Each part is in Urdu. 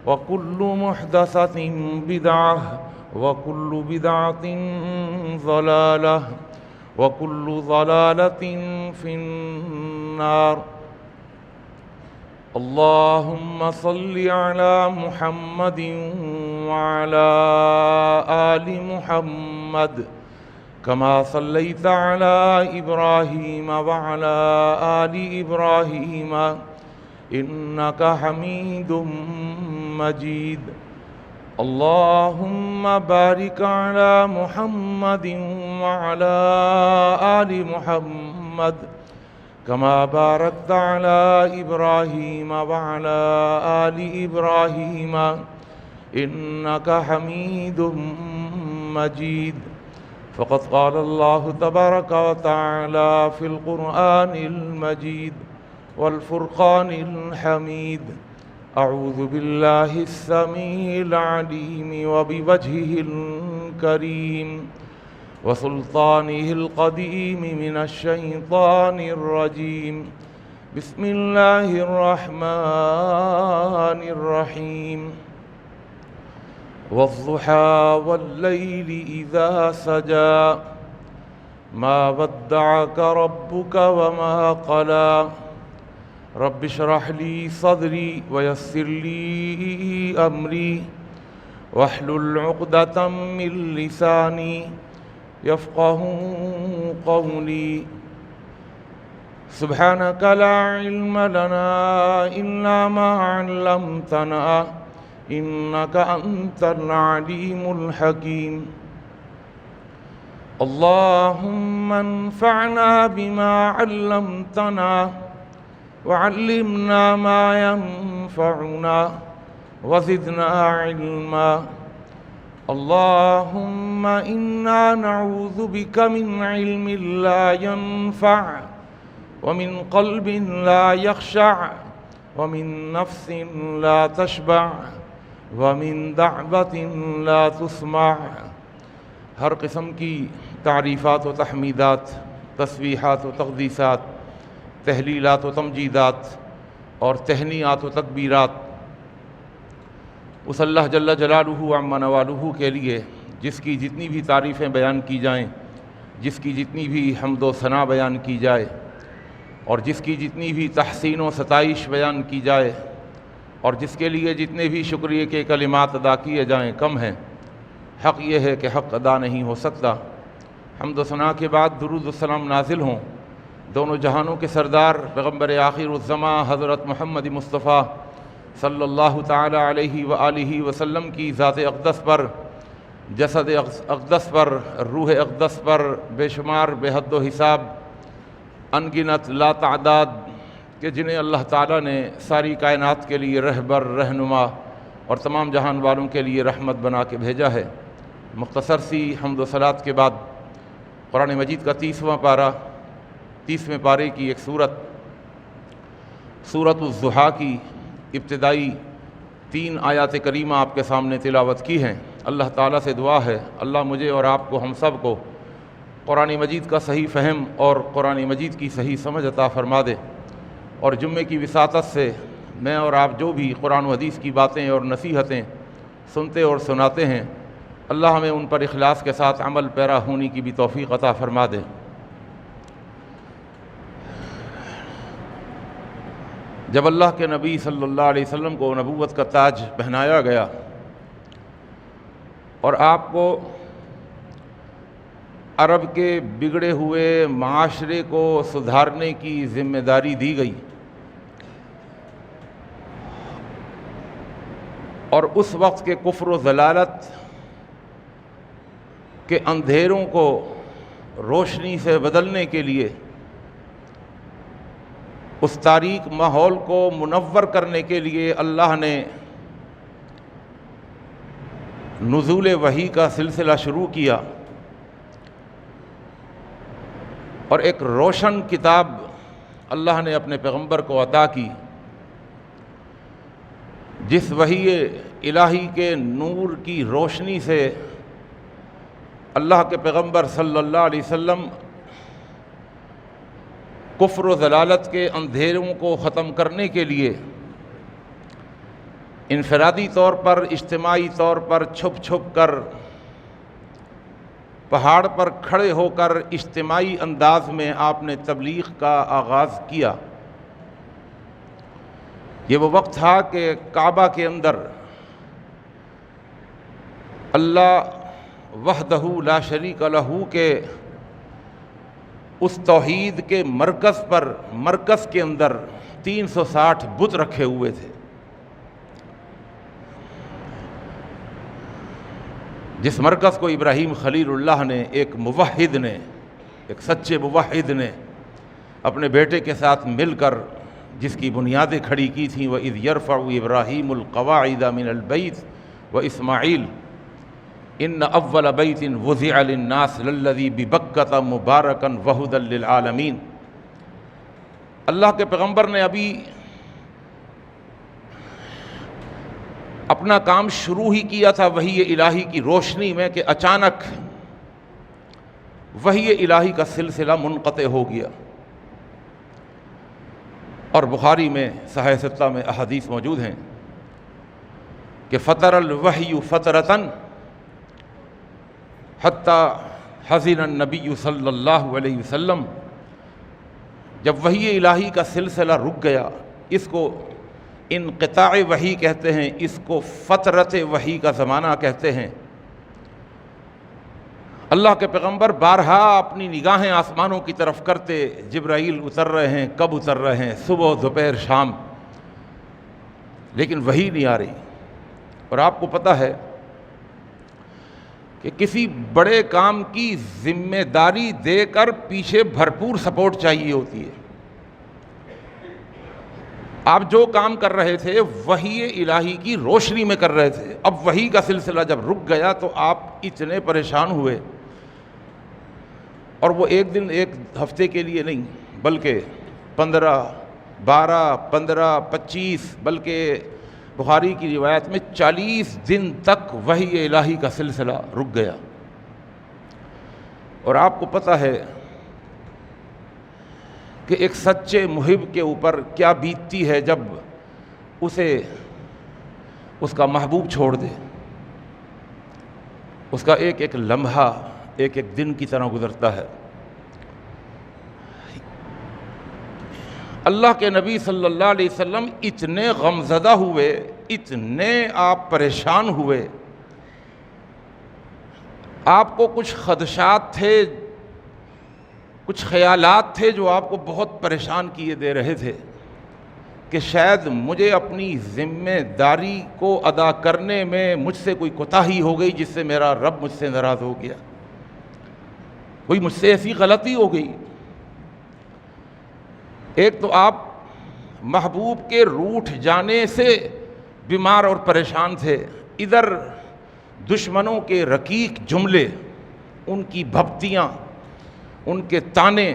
وكل محدثة بدعة وكل بدعة ضلالة وكل ضلالة في النار. اللهم صل على محمد وعلى آل محمد كما صليت على إبراهيم وعلى آل إبراهيم إنك حميد مجيد. اللهم بارك على محمد وعلى آل محمد كما باركت على إبراهيم وعلى آل إبراهيم إنك حميد مجيد. فقد قال الله تبارك وتعالى في القرآن المجيد والفرقان الحميد: أعوذ بالله السميع العليم وبوجهه الكريم وسلطانه القديم من الشيطان الرجيم. بسم الله الرحمن الرحيم. والضحى والليل إذا سجى ما ودعك ربك وما قلى. رب اشرح لي صدري ويسر لي أمري واحلل عقدة من لساني يفقه قولي. سبحانك لا علم لنا إلا ما علمتنا إنك أنت العليم الحكيم. اللهم انفعنا بما علمتنا وعلمنا ما ينفعنا وزدنا علما. اللهم إنا نعوذ بك من علم لا ينفع ومن قلب لا يخشع ومن نفس لا تشبع ومن دعوة لا تسمع. ہر قسم کی تعریفات و تحمیدات، تسبیحات و تقدیسات، تہلیلات و تمجیدات اور تہنیات و تکبیرات اس اللہ جل جلالہ عم نوالہ کے لیے جس کی جتنی بھی تعریفیں بیان کی جائیں، جس کی جتنی بھی حمد و ثنا بیان کی جائے اور جس کی جتنی بھی تحسین و ستائش بیان کی جائے اور جس کے لیے جتنے بھی شکریہ کے کلمات ادا کیے جائیں کم ہیں. حق یہ ہے کہ حق ادا نہیں ہو سکتا. حمد و ثنا کے بعد درود و سلام نازل ہوں دونوں جہانوں کے سردار پیغمبر آخر الزماں حضرت محمد مصطفیٰ صلی اللہ تعالی علیہ وآلہ وسلم کی ذات اقدس پر، جسد اقدس پر، روح اقدس پر بے شمار بے حد و حساب انگنت لا تعداد کہ جنہیں اللہ تعالیٰ نے ساری کائنات کے لیے رہبر، رہنما اور تمام جہان والوں کے لیے رحمت بنا کے بھیجا ہے. مختصر سی حمد و صلات کے بعد قرآن مجید کا 30ویں پارے کی ایک سورۃ الضحیٰ کی ابتدائی 3 آیات کریمہ آپ کے سامنے تلاوت کی ہیں. اللہ تعالیٰ سے دعا ہے اللہ مجھے اور آپ کو، ہم سب کو قرآن مجید کا صحیح فہم اور قرآن مجید کی صحیح سمجھ عطا فرما دے، اور جمعے کی وساطت سے میں اور آپ جو بھی قرآن و حدیث کی باتیں اور نصیحتیں سنتے اور سناتے ہیں اللہ ہمیں ان پر اخلاص کے ساتھ عمل پیرا ہونے کی بھی توفیق عطا فرما دے. جب اللہ کے نبی صلی اللہ علیہ وسلم کو نبوت کا تاج پہنایا گیا اور آپ کو عرب کے بگڑے ہوئے معاشرے کو سدھارنے کی ذمہ داری دی گئی اور اس وقت کے کفر و ضلالت کے اندھیروں کو روشنی سے بدلنے کے لیے، اس تاریک ماحول کو منور کرنے کے لیے اللہ نے نزول وحی کا سلسلہ شروع کیا اور ایک روشن کتاب اللہ نے اپنے پیغمبر کو عطا کی، جس وحی الہی کے نور کی روشنی سے اللہ کے پیغمبر صلی اللہ علیہ وسلم کفر و ضلالت کے اندھیروں کو ختم کرنے کے لیے انفرادی طور پر، اجتماعی طور پر چھپ چھپ کر، پہاڑ پر کھڑے ہو کر اجتماعی انداز میں آپ نے تبلیغ کا آغاز کیا۔ یہ وہ وقت تھا کہ کعبہ کے اندر اللہ وحدہ لا شریک لہ کے اس توحید کے مرکز کے اندر 360 بت رکھے ہوئے تھے، جس مرکز کو ابراہیم خلیل اللہ نے، ایک موحد نے، ایک سچے موحد نے اپنے بیٹے کے ساتھ مل کر جس کی بنیادیں کھڑی کی تھیں، وَإِذْ يَرْفَعُ إِبْرَاهِيمُ الْقَوَاعِدَ مِنَ الْبَيْتِ وَإِسْمَاعِيلُ إِنَّ أَوَّلَ بَيْتٍ وُضِعَ لِلنَّاسِ لَلَّذِي بِبَكَّةَ مُبَارَكًا وَهُدًى لِلْعَالَمِينَ۔ اللہ کے پیغمبر نے ابھی اپنا کام شروع ہی کیا تھا وحی الہی کی روشنی میں کہ اچانک وحی الہی کا سلسلہ منقطع ہو گیا، اور بخاری میں صحیح ستہ میں احادیث موجود ہیں کہ فطر الوحی فطرتاً حتی حزن النبی صلی اللہ علیہ وسلم، جب وحی الہی کا سلسلہ رک گیا، اس کو انقطاع وحی کہتے ہیں، اس کو فترت وحی کا زمانہ کہتے ہیں۔ اللہ کے پیغمبر بارہا اپنی نگاہیں آسمانوں کی طرف کرتے، جبرائیل اتر رہے ہیں، کب اتر رہے ہیں؟ صبح، دوپہر، شام، لیکن وحی نہیں آ رہی۔ اور آپ کو پتہ ہے کہ کسی بڑے کام کی ذمہ داری دے کر پیچھے بھرپور سپورٹ چاہیے ہوتی ہے۔ آپ جو کام کر رہے تھے وحی الہی کی روشنی میں کر رہے تھے، اب وحی کا سلسلہ جب رک گیا تو آپ اتنے پریشان ہوئے، اور وہ ایک دن ایک ہفتے کے لیے نہیں، بلکہ 15، 12، 15، 25، بلکہ بخاری کی روایت میں 40 دن تک وحی الہی کا سلسلہ رک گیا۔ اور آپ کو پتہ ہے کہ ایک سچے محب کے اوپر کیا بیتتی ہے جب اسے اس کا محبوب چھوڑ دے، اس کا ایک ایک لمحہ ایک ایک دن کی طرح گزرتا ہے۔ اللہ کے نبی صلی اللہ علیہ وسلم اتنے غمزدہ ہوئے، اتنے آپ پریشان ہوئے، آپ کو کچھ خدشات تھے، کچھ خیالات تھے جو آپ کو بہت پریشان کیے دے رہے تھے کہ شاید مجھے اپنی ذمہ داری کو ادا کرنے میں مجھ سے کوئی کوتاہی ہو گئی جس سے میرا رب مجھ سے ناراض ہو گیا، کوئی مجھ سے ایسی غلطی ہو گئی۔ ایک تو آپ محبوب کے روٹھ جانے سے بیمار اور پریشان تھے، ادھر دشمنوں کے رقیق جملے، ان کی بھپتیاں، ان کے تانے،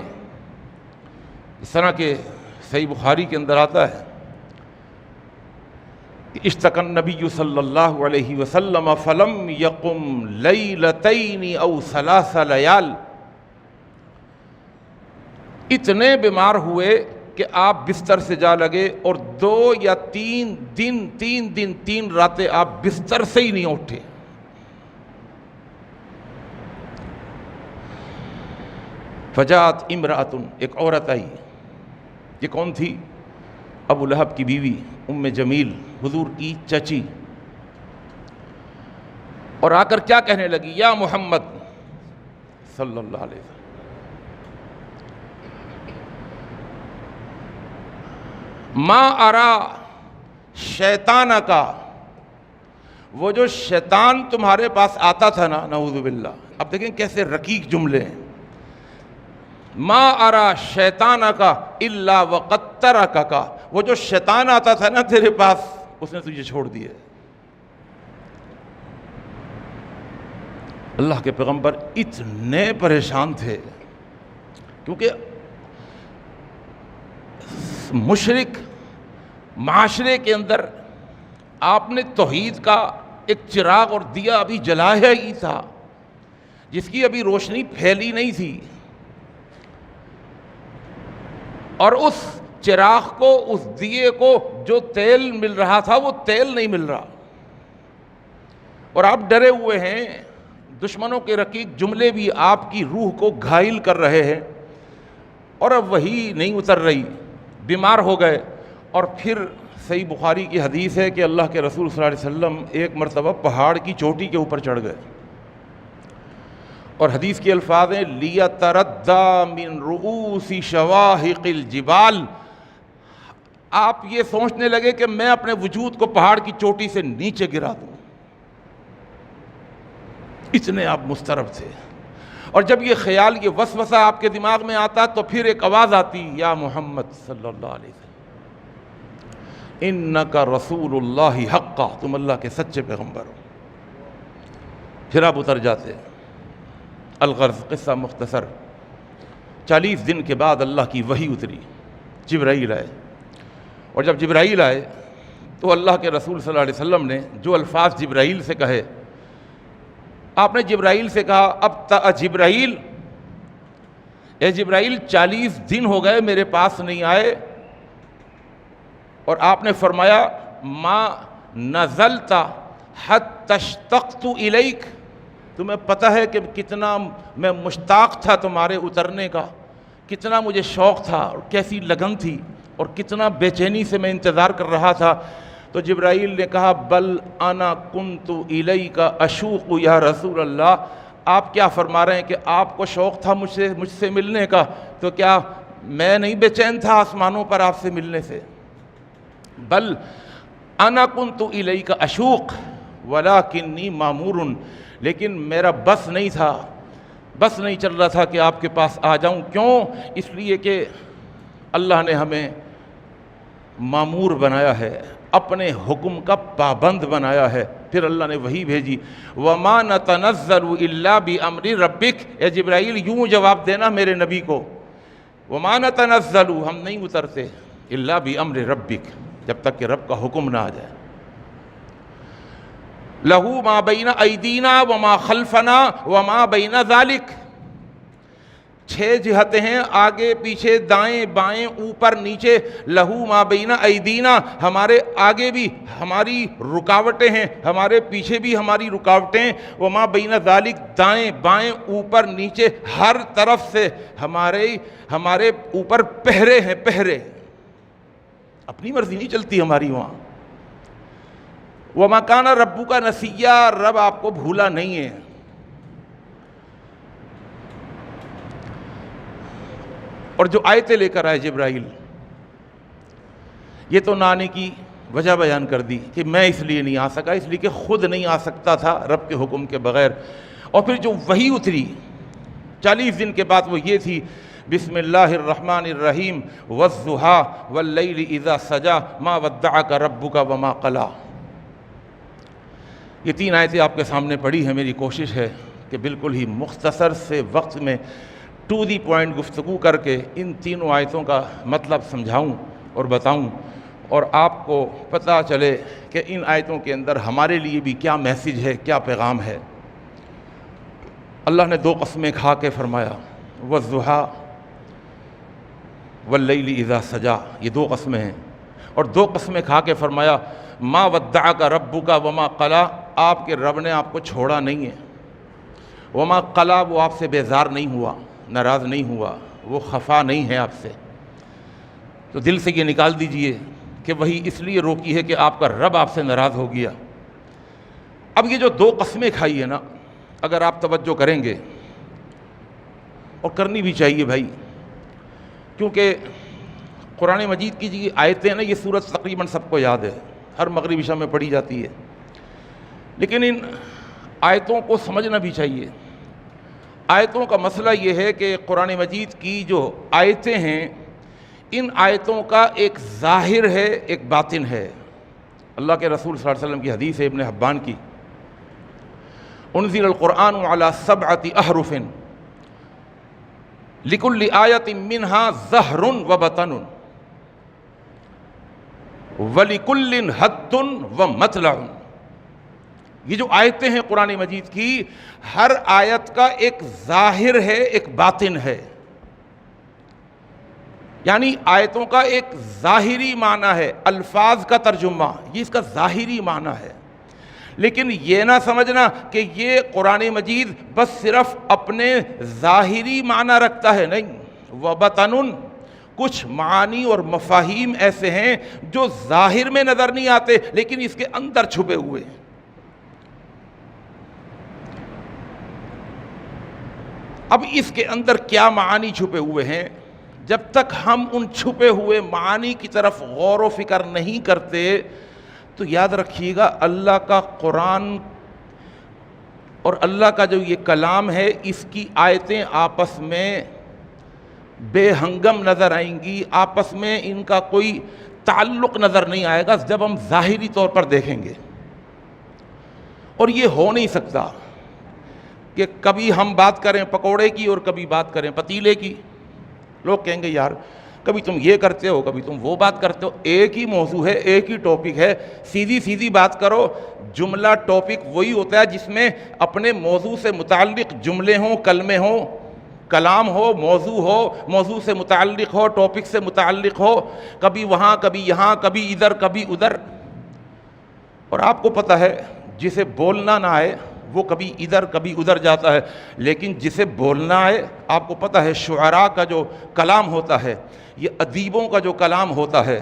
اس طرح کے صحیح بخاری کے اندر آتا ہے کہ اشتکى النبی صلی اللہ علیہ وسلم فلم یقم لیلتین او ثلاث لیال، اتنے بیمار ہوئے کہ آپ بستر سے جا لگے اور 2 یا 3 دن 3 راتیں آپ بستر سے ہی نہیں اٹھے۔ فجاءت امرأۃ، ایک عورت آئی، یہ کون تھی؟ ابو لہب کی بیوی ام جمیل، حضور کی چچی، اور آ کر کیا کہنے لگی؟ یا محمد صلی اللہ علیہ وسلم، ما ارا شیطان کا، وہ جو شیطان تمہارے پاس آتا تھا نا، نعوذ باللہ، اب دیکھیں کیسے رقیق جملے ہیں، ما ارا شیطان کا الا وقد ترکک، وہ جو شیطان آتا تھا نا تیرے پاس، اس نے تجھے چھوڑ دیا۔ اللہ کے پیغمبر اتنے پریشان تھے کیونکہ مشرک معاشرے کے اندر آپ نے توحید کا ایک چراغ اور دیا ابھی جلایا ہی تھا، جس کی ابھی روشنی پھیلی نہیں تھی، اور اس چراغ کو، اس دیے کو جو تیل مل رہا تھا وہ تیل نہیں مل رہا، اور آپ ڈرے ہوئے ہیں، دشمنوں کے رقیق جملے بھی آپ کی روح کو گھائل کر رہے ہیں، اور اب وہی نہیں اتر رہی، بیمار ہو گئے۔ اور پھر صحیح بخاری کی حدیث ہے کہ اللہ کے رسول صلی اللہ علیہ وسلم ایک مرتبہ پہاڑ کی چوٹی کے اوپر چڑھ گئے، اور حدیث کے الفاظ ہیں لِيَتَرَدَّى مِن رُؤُوسِ شَوَاهِقِ الْجِبَالِ، آپ یہ سوچنے لگے کہ میں اپنے وجود کو پہاڑ کی چوٹی سے نیچے گرا دوں، اتنے آپ مضطرب تھے۔ اور جب یہ خیال، یہ وسوسہ آپ کے دماغ میں آتا تو پھر ایک آواز آتی، یا محمد صلی اللہ علیہ وسلم انکا رسول اللہ حقا، تم اللہ کے سچے پیغمبر ہو۔ پھر آپ اتر جاتے۔ الغرض، قصہ مختصر، 40 دن کے بعد اللہ کی وحی اتری، جبرائیل آئے، اور جب جبرائیل آئے تو اللہ کے رسول صلی اللہ علیہ وسلم نے جو الفاظ جبرائیل سے کہے، آپ نے جبرائیل سے کہا اب جبرائیل، اے جبرائیل 40 دن ہو گئے میرے پاس نہیں آئے، اور آپ نے فرمایا ما نزلت حتی اشتقت الیک، تمہیں پتہ ہے کہ کتنا میں مشتاق تھا تمہارے اترنے کا، کتنا مجھے شوق تھا اور کیسی لگن تھی اور کتنا بے چینی سے میں انتظار کر رہا تھا۔ تو جبرائیل نے کہا بل انا کنت الیک اشوق یا رسول اللہ، آپ کیا فرما رہے ہیں کہ آپ کو شوق تھا مجھ سے ملنے کا، تو کیا میں نہیں بے چین تھا آسمانوں پر آپ سے ملنے سے؟ بل انا کنت الیک اشوق ولکنی مامور، لیکن میرا بس نہیں تھا، بس نہیں چل رہا تھا کہ آپ کے پاس آ جاؤں۔ کیوں؟ اس لیے کہ اللہ نے ہمیں مامور بنایا ہے، اپنے حکم کا پابند بنایا ہے۔ پھر اللہ نے وحی بھیجی، وَمَا نَتَنَزَّلُ إِلَّا بِأَمْرِ رَبِّكَ، اے جبرائیل یوں جواب دینا میرے نبی کو، وَمَا نَتَنَزَّلُ، ہم نہیں اترتے، إِلَّا بِأَمْرِ رَبِّكَ، جب تک کہ رب کا حکم نہ آ جائے۔ لَهُ مَا بَيْنَ أَيْدِينَا وَمَا خَلْفَنَا وَمَا بَيْنَ ذَلِكَ، 6 جہتیں ہیں، آگے پیچھے دائیں بائیں اوپر نیچے۔ لہو ما بین ایدینا، ہمارے آگے بھی ہماری رکاوٹیں ہیں، ہمارے پیچھے بھی ہماری رکاوٹیں، وما بین ذالک، دائیں بائیں اوپر نیچے ہر طرف سے ہمارے اوپر پہرے ہیں، پہرے، اپنی مرضی نہیں چلتی ہماری وہاں۔ وما کان ربک نسیا، رب آپ کو بھولا نہیں ہے۔ اور جو آیتیں لے کر آئے جبرائیل، یہ تو نہ آنے کی وجہ بیان کر دی کہ میں اس لیے نہیں آ سکا، اس لیے کہ خود نہیں آ سکتا تھا رب کے حکم کے بغیر۔ اور پھر جو وحی اتری 40 دن کے بعد وہ یہ تھی، بسم اللہ الرحمن الرحیم، والضحیٰ واللیل اذا سجا ما ودعک ربک وما قلی۔ یہ 3 آیتیں آپ کے سامنے پڑھی ہیں۔ میری کوشش ہے کہ بالکل ہی مختصر سے وقت میں ٹو دی پوائنٹ گفتگو کر کے ان 3 آیتوں کا مطلب سمجھاؤں اور بتاؤں، اور آپ کو پتہ چلے کہ ان آیتوں کے اندر ہمارے لیے بھی کیا میسیج ہے، کیا پیغام ہے۔ اللہ نے 2 قسمیں کھا کے فرمایا، والضحیٰ واللیل اذا سجا، یہ 2 قسمیں ہیں، اور 2 قسمیں کھا کے فرمایا ما ودعک ربک وما قلی، آپ کے رب نے آپ کو چھوڑا نہیں ہے، وما قلی، وہ آپ سے بیزار نہیں ہوا، ناراض نہیں ہوا، وہ خفا نہیں ہے آپ سے۔ تو دل سے یہ نکال دیجئے کہ وہی اس لیے روکی ہے کہ آپ کا رب آپ سے ناراض ہو گیا۔ اب یہ جو 2 قسمیں کھائی ہے نا، اگر آپ توجہ کریں گے، اور کرنی بھی چاہیے بھائی، کیونکہ قرآن مجید کی جو آیتیں ہیں نا، یہ سورت تقریباً سب کو یاد ہے، ہر مغرب عشاء میں پڑھی جاتی ہے، لیکن ان آیتوں کو سمجھنا بھی چاہیے۔ آیتوں کا مسئلہ یہ ہے کہ قرآن مجید کی جو آیتیں ہیں، ان آیتوں کا ایک ظاہر ہے، ایک باطن ہے۔ اللہ کے رسول صلی اللہ علیہ وسلم کی حدیث ہے ابن حبان کی، انزل القرآن علی 7 احرف لکل آیت منہا ظہر و بطن ولکل حد و مطلع۔ یہ جو آیتیں ہیں قرآن مجید کی، ہر آیت کا ایک ظاہر ہے، ایک باطن ہے۔ یعنی آیتوں کا ایک ظاہری معنی ہے، الفاظ کا ترجمہ، یہ اس کا ظاہری معنی ہے، لیکن یہ نہ سمجھنا کہ یہ قرآن مجید بس صرف اپنے ظاہری معنی رکھتا ہے، نہیں، وَبَطَنٌ، کچھ معانی اور مفاہیم ایسے ہیں جو ظاہر میں نظر نہیں آتے لیکن اس کے اندر چھپے ہوئے ہیں۔ اب اس کے اندر کیا معانی چھپے ہوئے ہیں، جب تک ہم ان چھپے ہوئے معانی کی طرف غور و فکر نہیں کرتے تو یاد رکھیے گا اللہ کا قرآن اور اللہ کا جو یہ کلام ہے اس کی آیتیں آپس میں بے ہنگم نظر آئیں گی، آپس میں ان کا کوئی تعلق نظر نہیں آئے گا جب ہم ظاہری طور پر دیکھیں گے۔ اور یہ ہو نہیں سکتا کہ کبھی ہم بات کریں پکوڑے کی اور کبھی بات کریں پتیلے کی۔ لوگ کہیں گے یار کبھی تم یہ کرتے ہو کبھی تم وہ بات کرتے ہو، ایک ہی موضوع ہے، ایک ہی ٹاپک ہے، سیدھی سیدھی بات کرو۔ جملہ ٹاپک وہی ہوتا ہے جس میں اپنے موضوع سے متعلق جملے ہوں، کلمے ہوں، کلام ہو، موضوع سے متعلق ہو، ٹاپک سے متعلق ہو، کبھی وہاں کبھی یہاں، کبھی ادھر کبھی ادھر۔ اور آپ کو پتہ ہے جسے بولنا نہ آئے وہ کبھی ادھر کبھی ادھر جاتا ہے، لیکن جسے بولنا آئے، آپ کو پتہ ہے شعراء کا جو کلام ہوتا ہے، یہ ادیبوں کا جو کلام ہوتا ہے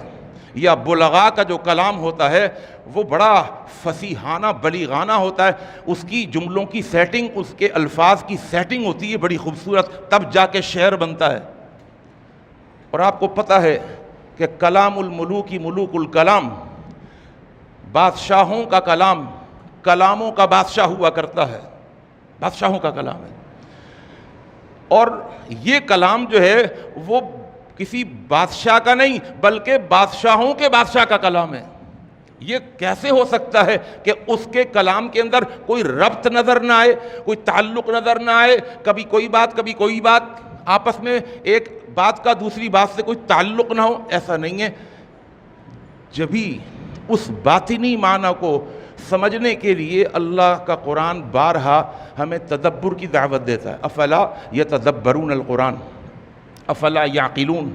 یا بلغاء کا جو کلام ہوتا ہے وہ بڑا فصیحانہ بلیغانہ ہوتا ہے، اس کی جملوں کی سیٹنگ، اس کے الفاظ کی سیٹنگ ہوتی ہے بڑی خوبصورت، تب جا کے شعر بنتا ہے۔ اور آپ کو پتہ ہے کہ کلام الملوک ملوک الکلام، بادشاہوں کا کلام کلاموں کا بادشاہ ہوا کرتا ہے، بادشاہوں کا کلام ہے۔ اور یہ کلام جو ہے وہ کسی بادشاہ کا نہیں بلکہ بادشاہوں کے بادشاہ کا کلام ہے۔ یہ کیسے ہو سکتا ہے کہ اس کے کلام کے اندر کوئی ربط نظر نہ آئے، کوئی تعلق نظر نہ آئے، کبھی کوئی بات کبھی کوئی بات، آپس میں ایک بات کا دوسری بات سے کوئی تعلق نہ ہو؟ ایسا نہیں ہے۔ جبھی اس باطنی معنی کو سمجھنے کے لیے اللہ کا قرآن بارہا ہمیں تدبر کی دعوت دیتا ہے۔ افلا یتدبرون القرآن افلا یعقلون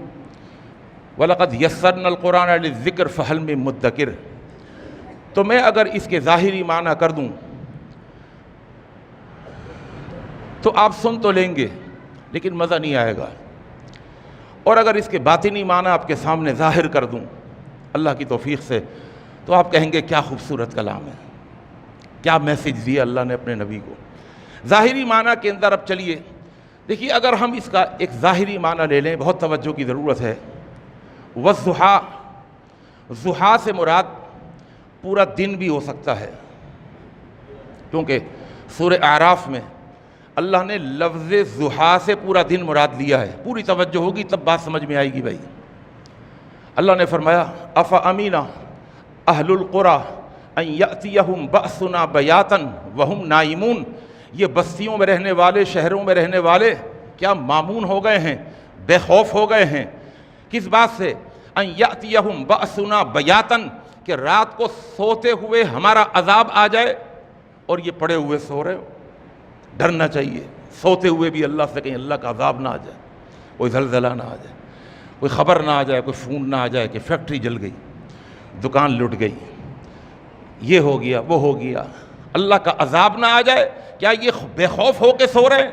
وَلَقَدْ يَسَّرْنَا الْقُرْآنَ لِلذِّكْرِ فَهَلْ مِن مُدَّكِرٍ۔ تو میں اگر اس کے ظاہری معنی کر دوں تو آپ سن تو لیں گے لیکن مزہ نہیں آئے گا، اور اگر اس کے باطنی معنی آپ کے سامنے ظاہر کر دوں اللہ کی توفیق سے تو آپ کہیں گے کیا خوبصورت کلام ہے، کیا میسج دیا اللہ نے اپنے نبی کو۔ ظاہری معنی کے اندر اب چلیے دیکھیے، اگر ہم اس کا ایک ظاہری معنی لے لیں، بہت توجہ کی ضرورت ہے۔ والضحیٰ، ضحیٰ سے مراد پورا دن بھی ہو سکتا ہے، کیونکہ سورہ اعراف میں اللہ نے لفظ ضحیٰ سے پورا دن مراد لیا ہے۔ پوری توجہ ہوگی تب بات سمجھ میں آئے گی بھائی۔ اللہ نے فرمایا افامین اہل القریٰ ان یأتیہم بأسنا بیاتا وہم نائمون، یہ بستیوں میں رہنے والے، شہروں میں رہنے والے کیا مامون ہو گئے ہیں، بے خوف ہو گئے ہیں؟ کس بات سے؟ ان یأتیہم بأسنا بیاتا، کہ رات کو سوتے ہوئے ہمارا عذاب آ جائے، اور یہ پڑے ہوئے سو رہے ہو۔ ڈرنا چاہیے سوتے ہوئے بھی اللہ سے، کہیں اللہ کا عذاب نہ آ جائے، کوئی زلزلہ نہ آ جائے، کوئی خبر نہ آ جائے، کوئی فون نہ آ جائے کہ فیکٹری جل گئی، دکان لٹ گئی، یہ ہو گیا وہ ہو گیا، اللہ کا عذاب نہ آ جائے۔ کیا یہ بے خوف ہو کے سو رہے ہیں؟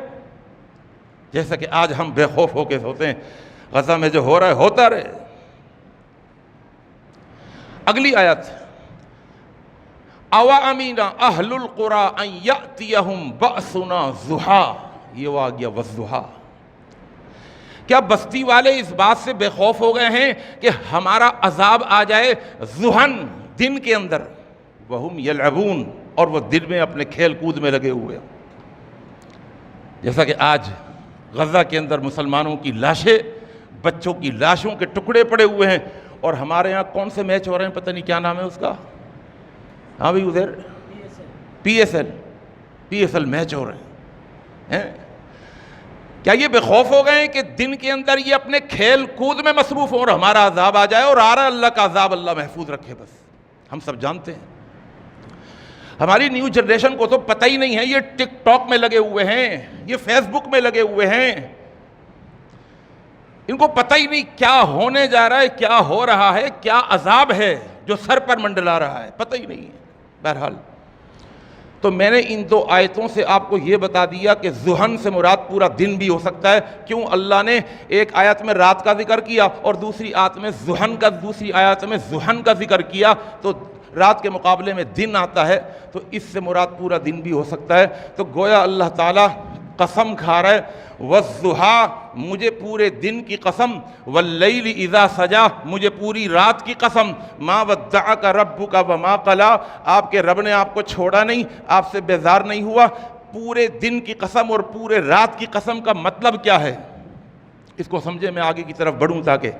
جیسا کہ آج ہم بے خوف ہو کے سوتے ہیں، غزہ میں جو ہو رہا ہے ہوتا رہے۔ اگلی آیت اَوَأَمِنَ أَهْلُ الْقُرَىٰ أَن يَأْتِيَهُمْ بَأْسُنَا ضُحًى، یہ وہ آ گیا وَالضُّحَىٰ۔ کیا بستی والے اس بات سے بے خوف ہو گئے ہیں کہ ہمارا عذاب آ جائے ضحًا، دن کے اندر، وَهُمْ يَلْعَبُونَ، اور وہ دن میں اپنے کھیل کود میں لگے ہوئے ہیں؟ جیسا کہ آج غزہ کے اندر مسلمانوں کی لاشیں، بچوں کی لاشوں کے ٹکڑے پڑے ہوئے ہیں، اور ہمارے ہاں کون سے میچ ہو رہے ہیں، پتہ نہیں کیا نام ہے اس کا، ہاں بھی ادھر پی ایس ایل میچ ہو رہے ہیں۔ کیا یہ بے خوف ہو گئے ہیں کہ دن کے اندر یہ اپنے کھیل کود میں مصروف ہوں اور ہمارا عذاب آ جائے؟ اور آ رہا اللہ کا عذاب، اللہ محفوظ رکھے، بس ہم سب جانتے ہیں۔ ہماری نیو جنریشن کو تو پتہ ہی نہیں ہے، یہ ٹک ٹاک میں لگے ہوئے ہیں، یہ فیس بک میں لگے ہوئے ہیں، ان کو پتہ ہی نہیں کیا ہونے جا رہا ہے، کیا ہو رہا ہے، کیا عذاب ہے جو سر پر منڈلا رہا ہے، پتہ ہی نہیں ہے۔ بہرحال تو میں نے ان دو آیتوں سے آپ کو یہ بتا دیا کہ ضحن سے مراد پورا دن بھی ہو سکتا ہے۔ کیوں اللہ نے ایک آیت میں رات کا ذکر کیا اور دوسری آیت میں ضحن کا ذکر کیا، تو رات کے مقابلے میں دن آتا ہے، تو اس سے مراد پورا دن بھی ہو سکتا ہے۔ تو گویا اللہ تعالیٰ قسم کھا رہا ہے، والضحیٰ مجھے پورے دن کی قسم، واللیل اذا سجا مجھے پوری رات کی قسم، ما ودعک ربک وما قلی آپ کے رب نے آپ کو چھوڑا نہیں، آپ سے بیزار نہیں ہوا۔ پورے دن کی قسم اور پورے رات کی قسم کا مطلب کیا ہے، اس کو سمجھے، میں آگے کی طرف بڑھوں تاکہ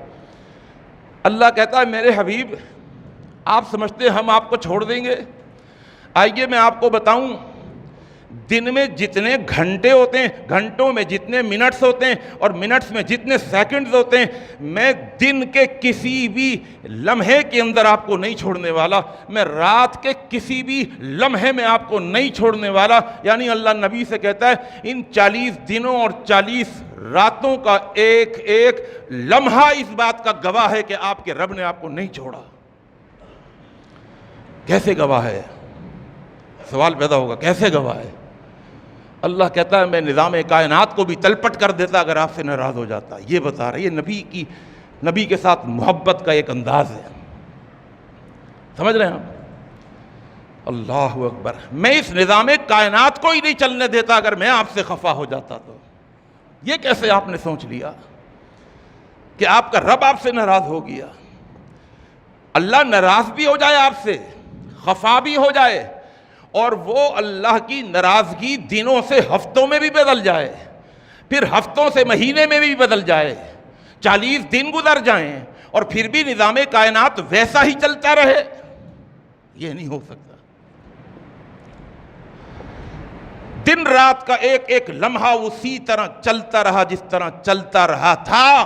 اللہ کہتا ہے میرے حبیب آپ سمجھتے ہیں ہم آپ کو چھوڑ دیں گے؟ آئیے میں آپ کو بتاؤں، دن میں جتنے گھنٹے ہوتے ہیں، گھنٹوں میں جتنے منٹس ہوتے ہیں، اور منٹس میں جتنے سیکنڈز ہوتے ہیں، میں دن کے کسی بھی لمحے کے اندر آپ کو نہیں چھوڑنے والا، میں رات کے کسی بھی لمحے میں آپ کو نہیں چھوڑنے والا۔ یعنی اللہ نبی سے کہتا ہے ان 40 دنوں اور 40 راتوں کا ایک ایک لمحہ اس بات کا گواہ ہے کہ آپ کے رب نے آپ کو نہیں چھوڑا۔ کیسے گواہ ہے؟ سوال پیدا ہوگا، کیسے گواہ ہے؟ اللہ کہتا ہے میں نظام کائنات کو بھی تلپٹ کر دیتا اگر آپ سے ناراض ہو جاتا۔ یہ بتا رہا ہے، یہ نبی کے ساتھ محبت کا ایک انداز ہے، سمجھ رہے ہیں آپ؟ اللہ اکبر، میں اس نظام کائنات کو ہی نہیں چلنے دیتا اگر میں آپ سے خفا ہو جاتا تو۔ یہ کیسے آپ نے سوچ لیا کہ آپ کا رب آپ سے ناراض ہو گیا؟ اللہ ناراض بھی ہو جائے آپ سے، خفا بھی ہو جائے، اور وہ اللہ کی ناراضگی دنوں سے ہفتوں میں بھی بدل جائے، پھر ہفتوں سے مہینے میں بھی بدل جائے، 40 دن گزر جائیں اور پھر بھی نظام کائنات ویسا ہی چلتا رہے، یہ نہیں ہو سکتا۔ دن رات کا ایک ایک لمحہ اسی طرح چلتا رہا جس طرح چلتا رہا تھا۔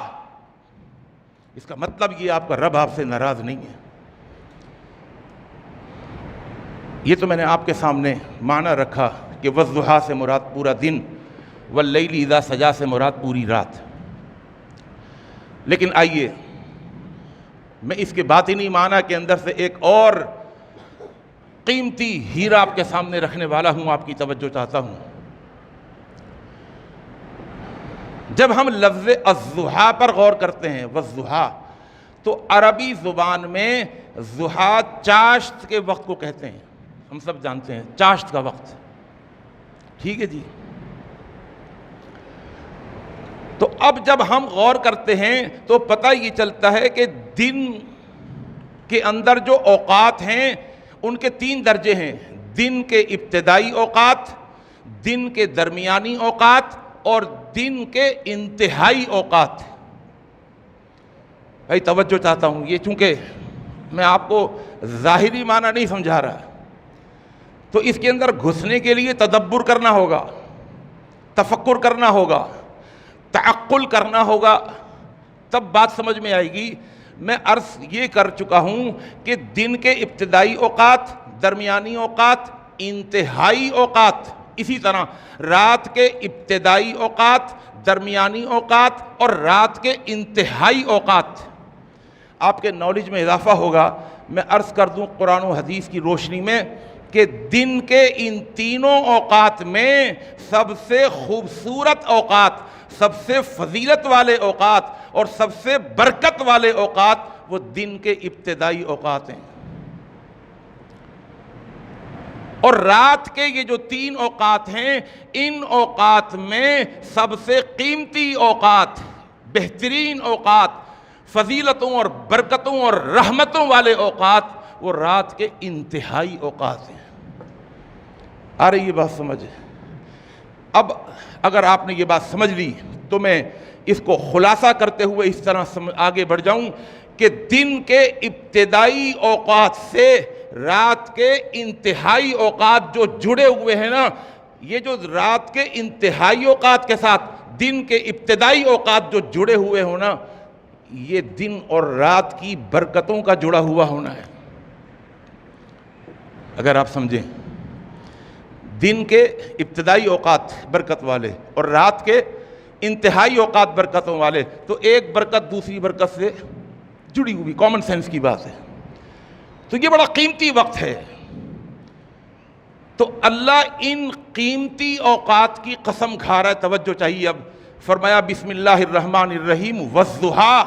اس کا مطلب یہ آپ کا رب آپ سے ناراض نہیں ہے۔ یہ تو میں نے آپ کے سامنے معنی رکھا کہ والضحیٰ سے مراد پورا دن، واللیل اذا سجا سے مراد پوری رات۔ لیکن آئیے میں اس کے باطنی معنی کے اندر سے ایک اور قیمتی ہیرا آپ کے سامنے رکھنے والا ہوں، آپ کی توجہ چاہتا ہوں۔ جب ہم لفظ الضحیٰ پر غور کرتے ہیں، والضحیٰ، تو عربی زبان میں ضحیٰ چاشت کے وقت کو کہتے ہیں، ہم سب جانتے ہیں چاشت کا وقت، ٹھیک ہے جی۔ تو اب جب ہم غور کرتے ہیں تو پتہ یہ چلتا ہے کہ دن کے اندر جو اوقات ہیں ان کے 3 درجے ہیں، دن کے ابتدائی اوقات، دن کے درمیانی اوقات اور دن کے انتہائی اوقات۔ بھائی توجہ چاہتا ہوں، یہ چونکہ میں آپ کو ظاہری معنی نہیں سمجھا رہا، تو اس کے اندر گھسنے کے لیے تدبر کرنا ہوگا، تفکر کرنا ہوگا، تعقل کرنا ہوگا، تب بات سمجھ میں آئے گی۔ میں عرض یہ کر چکا ہوں کہ دن کے ابتدائی اوقات، درمیانی اوقات، انتہائی اوقات، اسی طرح رات کے ابتدائی اوقات، درمیانی اوقات اور رات کے انتہائی اوقات۔ آپ کے نالج میں اضافہ ہوگا، میں عرض کر دوں قرآن و حدیث کی روشنی میں کہ دن کے ان تینوں اوقات میں سب سے خوبصورت اوقات، سب سے فضیلت والے اوقات اور سب سے برکت والے اوقات وہ دن کے ابتدائی اوقات ہیں، اور رات کے یہ جو 3 اوقات ہیں، ان اوقات میں سب سے قیمتی اوقات، بہترین اوقات، فضیلتوں اور برکتوں اور رحمتوں والے اوقات وہ رات کے انتہائی اوقات ہیں۔ آ رہی یہ بات سمجھ؟ اب اگر آپ نے یہ بات سمجھ لی تو میں اس کو خلاصہ کرتے ہوئے اس طرح آگے بڑھ جاؤں کہ دن کے ابتدائی اوقات سے رات کے انتہائی اوقات جو جڑے ہوئے ہیں نا، یہ جو رات کے انتہائی اوقات کے ساتھ دن کے ابتدائی اوقات جو جڑے ہوئے ہوں نا، یہ دن اور رات کی برکتوں کا جڑا ہوا ہونا ہے۔ اگر آپ سمجھیں، دن کے ابتدائی اوقات برکت والے اور رات کے انتہائی اوقات برکتوں والے، تو ایک برکت دوسری برکت سے جڑی ہوئی، کامن سینس کی بات ہے۔ تو یہ بڑا قیمتی وقت ہے، تو اللہ ان قیمتی اوقات کی قسم کھا رہا ہے۔ توجہ چاہیے اب، فرمایا بسم اللہ الرحمن الرحیم والضحیٰ،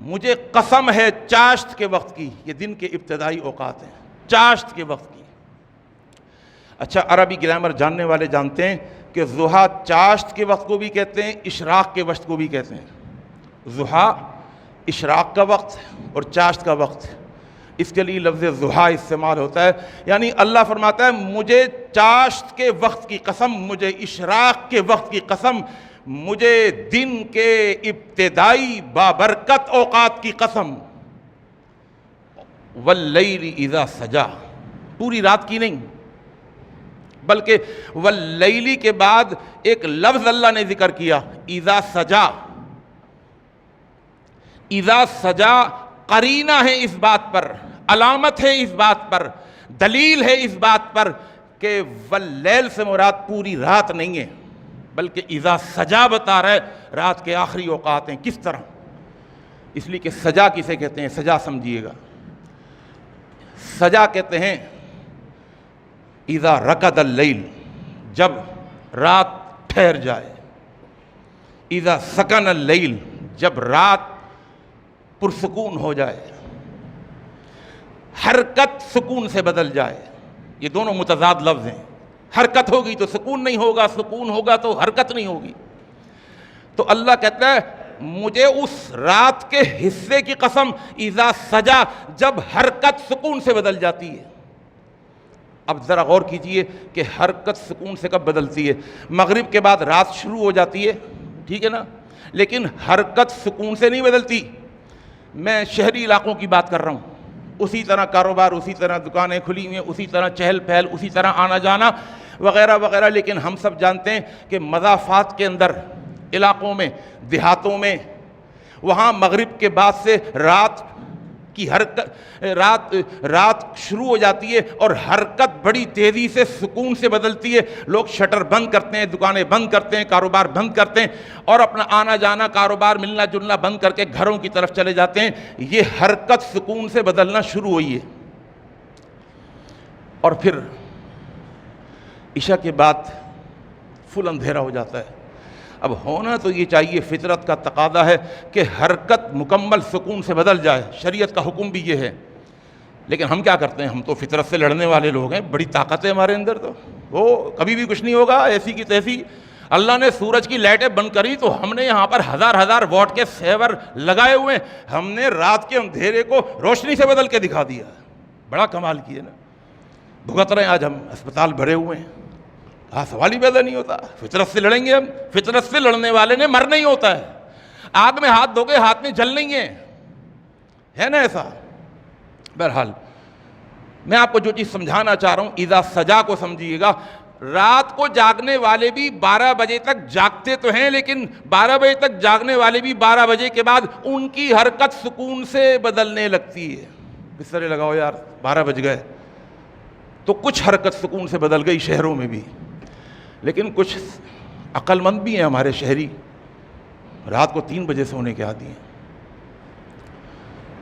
مجھے قسم ہے چاشت کے وقت کی، یہ دن کے ابتدائی اوقات ہیں، چاشت کے وقت کی۔ اچھا، عربی گرامر جاننے والے جانتے ہیں کہ ضحیٰ چاشت کے وقت کو بھی کہتے ہیں، اشراق کے وقت کو بھی کہتے ہیں۔ ضحیٰ اشراق کا وقت اور چاشت کا وقت، اس کے لیے لفظ ضحیٰ استعمال ہوتا ہے۔ یعنی اللہ فرماتا ہے مجھے چاشت کے وقت کی قسم، مجھے اشراق کے وقت کی قسم، مجھے دن کے ابتدائی بابرکت اوقات کی قسم، واللیل اذا سجا، پوری رات کی نہیں، بلکہ واللیل کے بعد ایک لفظ اللہ نے ذکر کیا، اذا سجا۔ اذا سجا قرینہ ہے اس بات پر، علامت ہے اس بات پر، دلیل ہے اس بات پر کہ واللیل سے مراد پوری رات نہیں ہے، بلکہ اذا سجا بتا رہا ہے رات کے آخری اوقات ہیں۔ کس طرح؟ اس لیے کہ سجا کسے کہتے ہیں، سجا سمجھیے گا، سجا کہتے ہیں اذا رکد اللیل، جب رات ٹھہر جائے، اذا سکن اللیل، جب رات پرسکون ہو جائے، حرکت سکون سے بدل جائے۔ یہ دونوں متضاد لفظ ہیں، حرکت ہوگی تو سکون نہیں ہوگا، سکون ہوگا تو حرکت نہیں ہوگی۔ تو اللہ کہتا ہے مجھے اس رات کے حصے کی قسم، اذا سجا، جب حرکت سکون سے بدل جاتی ہے۔ اب ذرا غور کیجئے کہ حرکت سکون سے کب بدلتی ہے؟ مغرب کے بعد رات شروع ہو جاتی ہے، ٹھیک ہے نا، لیکن حرکت سکون سے نہیں بدلتی۔ میں شہری علاقوں کی بات کر رہا ہوں، اسی طرح کاروبار، اسی طرح دکانیں کھلی ہوئی ہیں، اسی طرح چہل پہل، اسی طرح آنا جانا وغیرہ وغیرہ، لیکن ہم سب جانتے ہیں کہ مضافات کے اندر، علاقوں میں، دیہاتوں میں، وہاں مغرب کے بعد سے رات کی حرکت، رات شروع ہو جاتی ہے اور حرکت بڑی تیزی سے سکون سے بدلتی ہے۔ لوگ شٹر بند کرتے ہیں، دکانیں بند کرتے ہیں، کاروبار بند کرتے ہیں اور اپنا آنا جانا، کاروبار، ملنا جلنا بند کر کے گھروں کی طرف چلے جاتے ہیں۔ یہ حرکت سکون سے بدلنا شروع ہوئی ہے۔ اور پھر عشاء کے بعد فل اندھیرا ہو جاتا ہے۔ اب ہونا تو یہ چاہیے، فطرت کا تقاضا ہے کہ حرکت مکمل سکون سے بدل جائے، شریعت کا حکم بھی یہ ہے، لیکن ہم کیا کرتے ہیں؟ ہم تو فطرت سے لڑنے والے لوگ ہیں، بڑی طاقت ہے ہمارے اندر، تو وہ کبھی بھی کچھ نہیں ہوگا، ایسی کی تیسی۔ اللہ نے سورج کی لائٹیں بند کری تو ہم نے یہاں پر ہزار ہزار واٹ کے سیور لگائے ہوئے ہیں، ہم نے رات کے اندھیرے کو روشنی سے بدل کے دکھا دیا۔ بڑا کمال کیا نا، بھگت رہے ہیں آج ہم، اسپتال بھرے ہوئے ہیں، سوال ہی پیدا نہیں ہوتا۔ فطرت سے لڑیں گے ہم، فطرت سے لڑنے والے نے مرنا ہی ہوتا ہے۔ آگ میں ہاتھ دھو گے، ہاتھ میں جل نہیں ہے نا ایسا۔ بہرحال میں آپ کو جو چیز سمجھانا چاہ رہا ہوں، اذا سجا کو سمجھیے گا۔ رات کو جاگنے والے بھی 12 بجے تک جاگتے تو ہیں، لیکن 12 بجے تک جاگنے والے بھی 12 بجے کے بعد ان کی حرکت سکون سے بدلنے لگتی ہے۔ بسترے لگاؤ یار، 12 بج گئے، تو کچھ حرکت سکون سے بدل گئی شہروں میں بھی، لیکن کچھ عقل مند بھی ہیں ہمارے شہری، رات کو 3 بجے سونے کے عادی ہیں،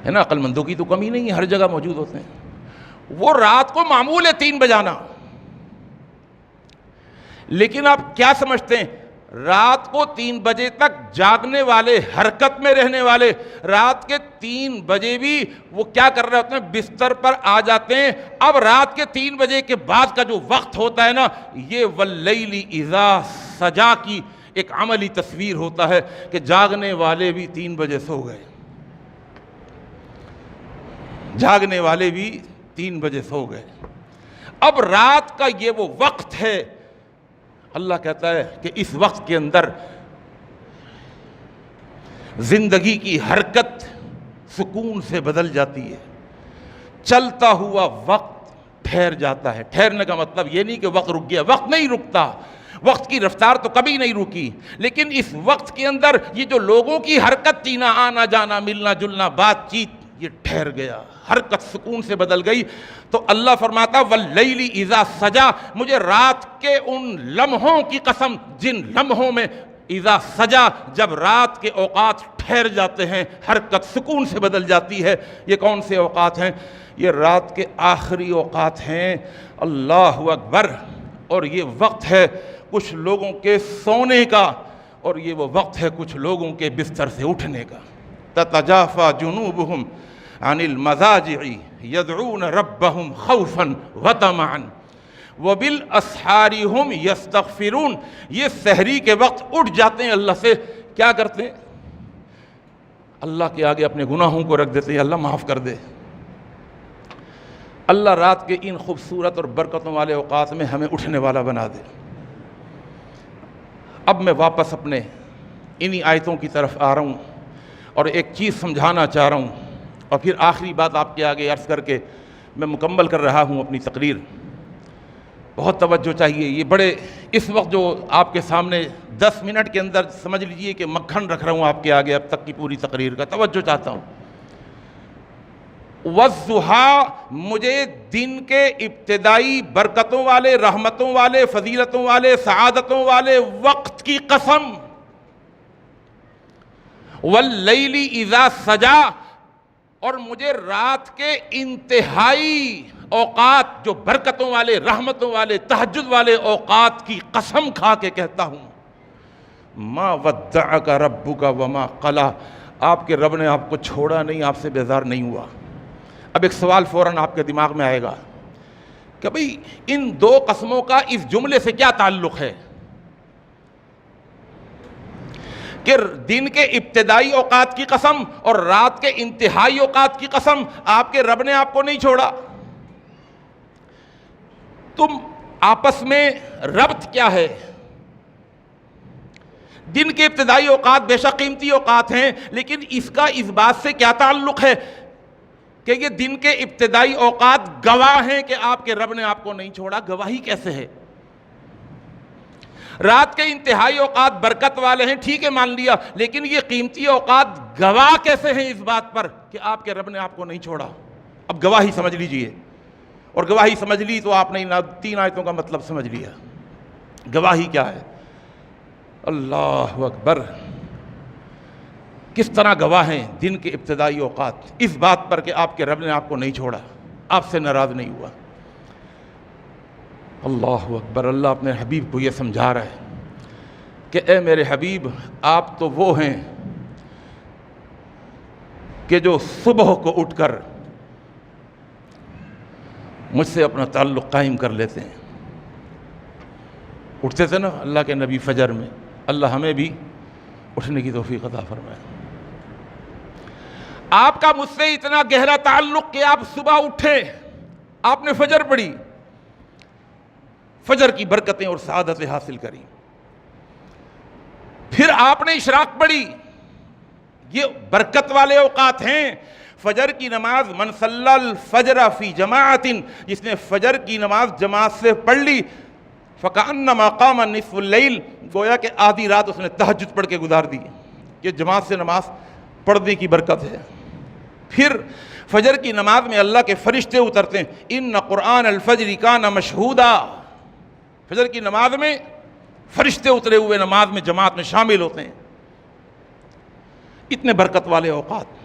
ہے نا۔ عقل مندوں کی تو کمی نہیں ہے، ہر جگہ موجود ہوتے ہیں۔ وہ رات کو معمول ہے 3 بجانا، لیکن آپ کیا سمجھتے ہیں؟ رات کو 3 بجے تک جاگنے والے، حرکت میں رہنے والے، رات کے 3 بجے بھی وہ کیا کر رہے ہوتے ہیں؟ بستر پر آ جاتے ہیں۔ اب رات کے 3 بجے کے بعد کا جو وقت ہوتا ہے نا، یہ واللیل اذا سجا کی ایک عملی تصویر ہوتا ہے کہ جاگنے والے بھی 3 بجے سو گئے، جاگنے والے بھی 3 بجے سو گئے۔ اب رات کا یہ وہ وقت ہے، اللہ کہتا ہے کہ اس وقت کے اندر زندگی کی حرکت سکون سے بدل جاتی ہے، چلتا ہوا وقت ٹھہر جاتا ہے۔ ٹھہرنے کا مطلب یہ نہیں کہ وقت رک گیا، وقت نہیں رکتا، وقت کی رفتار تو کبھی نہیں رکی، لیکن اس وقت کے اندر یہ جو لوگوں کی حرکت تھی نا، آنا جانا، ملنا جلنا، بات چیت، یہ ٹھہر گیا، حرکت سکون سے بدل گئی. تو اللہ فرماتا واللیل اذا سجا، مجھے رات کے ان لمحوں کی قسم جن لمحوں میں اذا سجا، جب رات کے اوقات ٹھہر جاتے ہیں، حرکت سکون سے بدل جاتی ہے. یہ کون سے اوقات ہیں؟ یہ رات کے آخری اوقات ہیں. اللہ اکبر. اور یہ وقت ہے کچھ لوگوں کے سونے کا، اور یہ وہ وقت ہے کچھ لوگوں کے بستر سے اٹھنے کا. تتجافى جنوبهم عن المضاجع يدعون ربهم خوفا وطمعا وبالاسحار هم يستغفرون. یہ سحری کے وقت اٹھ جاتے ہیں اللہ سے. کیا کرتے ہیں؟ اللہ کے آگے اپنے گناہوں کو رکھ دیتے ہیں، اللہ معاف کر دے. اللہ رات کے ان خوبصورت اور برکتوں والے اوقات میں ہمیں اٹھنے والا بنا دے. اب میں واپس اپنے انہی آیتوں کی طرف آ رہا ہوں اور ایک چیز سمجھانا چاہ رہا ہوں، اور پھر آخری بات آپ کے آگے عرض کر کے میں مکمل کر رہا ہوں اپنی تقریر. بہت توجہ چاہیے. یہ بڑے اس وقت جو آپ کے سامنے 10 منٹ کے اندر سمجھ لیجئے کہ مکھن رکھ رہا ہوں آپ کے آگے اب تک کی پوری تقریر کا. توجہ چاہتا ہوں. والضحیٰ، مجھے دن کے ابتدائی برکتوں والے، رحمتوں والے، فضیلتوں والے، سعادتوں والے وقت کی قسم. واللیل اذا سجا، اور مجھے رات کے انتہائی اوقات جو برکتوں والے، رحمتوں والے، تہجد والے اوقات کی قسم کھا کے کہتا ہوں، ما ودعک ربک وما قلی. آپ کے رب نے آپ کو چھوڑا نہیں، آپ سے بیزار نہیں ہوا. اب ایک سوال فوراً آپ کے دماغ میں آئے گا کہ بھئی ان دو قسموں کا اس جملے سے کیا تعلق ہے کہ دن کے ابتدائی اوقات کی قسم اور رات کے انتہائی اوقات کی قسم آپ کے رب نے آپ کو نہیں چھوڑا. تم آپس میں ربط کیا ہے؟ دن کے ابتدائی اوقات بے شک قیمتی اوقات ہیں، لیکن اس کا اس بات سے کیا تعلق ہے کہ یہ دن کے ابتدائی اوقات گواہ ہیں کہ آپ کے رب نے آپ کو نہیں چھوڑا؟ گواہی کیسے ہے؟ رات کے انتہائی اوقات برکت والے ہیں، ٹھیک ہے مان لیا، لیکن یہ قیمتی اوقات گواہ کیسے ہیں اس بات پر کہ آپ کے رب نے آپ کو نہیں چھوڑا؟ اب گواہی سمجھ لیجئے، اور گواہی سمجھ لی تو آپ نے 3 آیتوں کا مطلب سمجھ لیا. گواہی کیا ہے؟ اللہ اکبر. کس طرح گواہ ہیں دن کے ابتدائی اوقات اس بات پر کہ آپ کے رب نے آپ کو نہیں چھوڑا، آپ سے ناراض نہیں ہوا. اللہ اکبر. اللہ اپنے حبیب کو یہ سمجھا رہا ہے کہ اے میرے حبیب، آپ تو وہ ہیں کہ جو صبح کو اٹھ کر مجھ سے اپنا تعلق قائم کر لیتے ہیں. اٹھتے تھے نا اللہ کے نبی فجر میں. اللہ ہمیں بھی اٹھنے کی توفیق عطا فرمائے. آپ کا مجھ سے اتنا گہرا تعلق کہ آپ صبح اٹھے، آپ نے فجر پڑھی، فجر کی برکتیں اور سعادتیں حاصل کری، پھر آپ نے اشراق پڑھی. یہ برکت والے اوقات ہیں. فجر کی نماز من صلی الفجر فی جماعت، جس نے فجر کی نماز جماعت سے پڑھ لی، فکأنما قام نصف اللیل، گویا کہ آدھی رات اس نے تہجد پڑھ کے گزار دی. یہ جماعت سے نماز پڑھنے کی برکت ہے. پھر فجر کی نماز میں اللہ کے فرشتے اترتے ہیں. ان قرآن الفجر کان مشہودا. فجر کی نماز میں فرشتے اترے ہوئے نماز میں جماعت میں شامل ہوتے ہیں. اتنے برکت والے اوقات.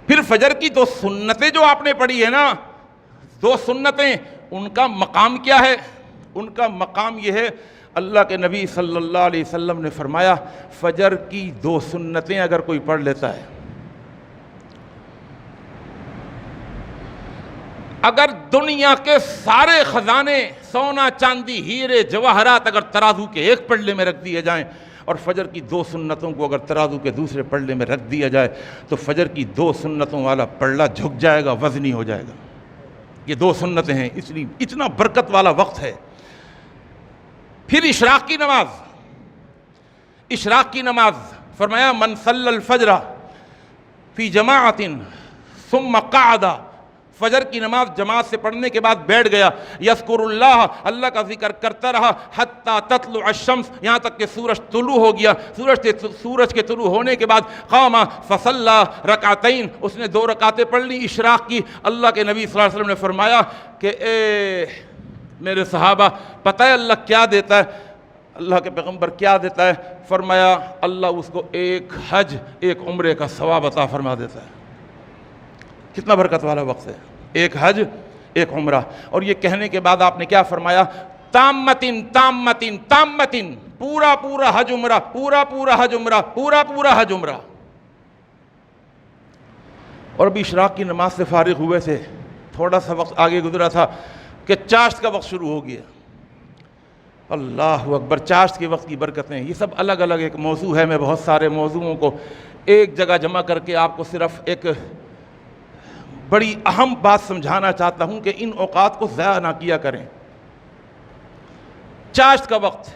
پھر فجر کی 2 سنتیں جو آپ نے پڑھی ہے نا، 2 سنتیں، ان کا مقام کیا ہے؟ ان کا مقام یہ ہے، اللہ کے نبی صلی اللہ علیہ وسلم نے فرمایا فجر کی 2 سنتیں اگر کوئی پڑھ لیتا ہے، اگر دنیا کے سارے خزانے، سونا چاندی ہیرے جواہرات اگر ترازو کے ایک پلڑے میں رکھ دیے جائیں اور فجر کی 2 سنتوں کو اگر ترازو کے دوسرے پلڑے میں رکھ دیا جائے تو فجر کی 2 سنتوں والا پلڑا جھک جائے گا، وزنی ہو جائے گا. یہ 2 سنتیں ہیں، اس لیے اتنا برکت والا وقت ہے. پھر اشراق کی نماز. اشراق کی نماز فرمایا من صلی الفجر فی جماعت ثم قعد فجر کی نماز جماعت سے پڑھنے کے بعد بیٹھ گیا، یذکر اللہ، اللہ کا ذکر کرتا رہا، حتی تطلع الشمس، یہاں تک کہ سورج طلوع ہو گیا۔ سورج کے طلوع ہونے کے بعد قام فصلی رکعتین، اس نے 2 رکعتیں پڑھ لی اشراق کی۔ اللہ کے نبی صلی اللہ علیہ وسلم نے فرمایا کہ اے میرے صحابہ، پتہ ہے اللہ کیا دیتا ہے؟ اللہ کے پیغمبر کیا دیتا ہے؟ فرمایا اللہ اس کو 1 حج 1 عمرے کا ثواب عطا فرما دیتا ہے۔ کتنا برکت والا وقت ہے، 1 حج 1 عمرہ۔ اور یہ کہنے کے بعد آپ نے کیا فرمایا؟ تامتن تامتن تامتن، پورا پورا حج عمرہ، پورا پورا حج عمرہ، پورا پورا حج عمرہ۔ اور ابھی اشراق کی نماز سے فارغ ہوئے تھے، تھوڑا سا وقت آگے گزرا تھا کہ چاشت کا وقت شروع ہو گیا۔ اللہ اکبر، چاشت کے وقت کی برکتیں، یہ سب الگ الگ ایک موضوع ہے۔ میں بہت سارے موضوعوں کو ایک جگہ جمع کر کے آپ کو صرف ایک بڑی اہم بات سمجھانا چاہتا ہوں کہ ان اوقات کو ضائع نہ کیا کریں۔ چاشت کا وقت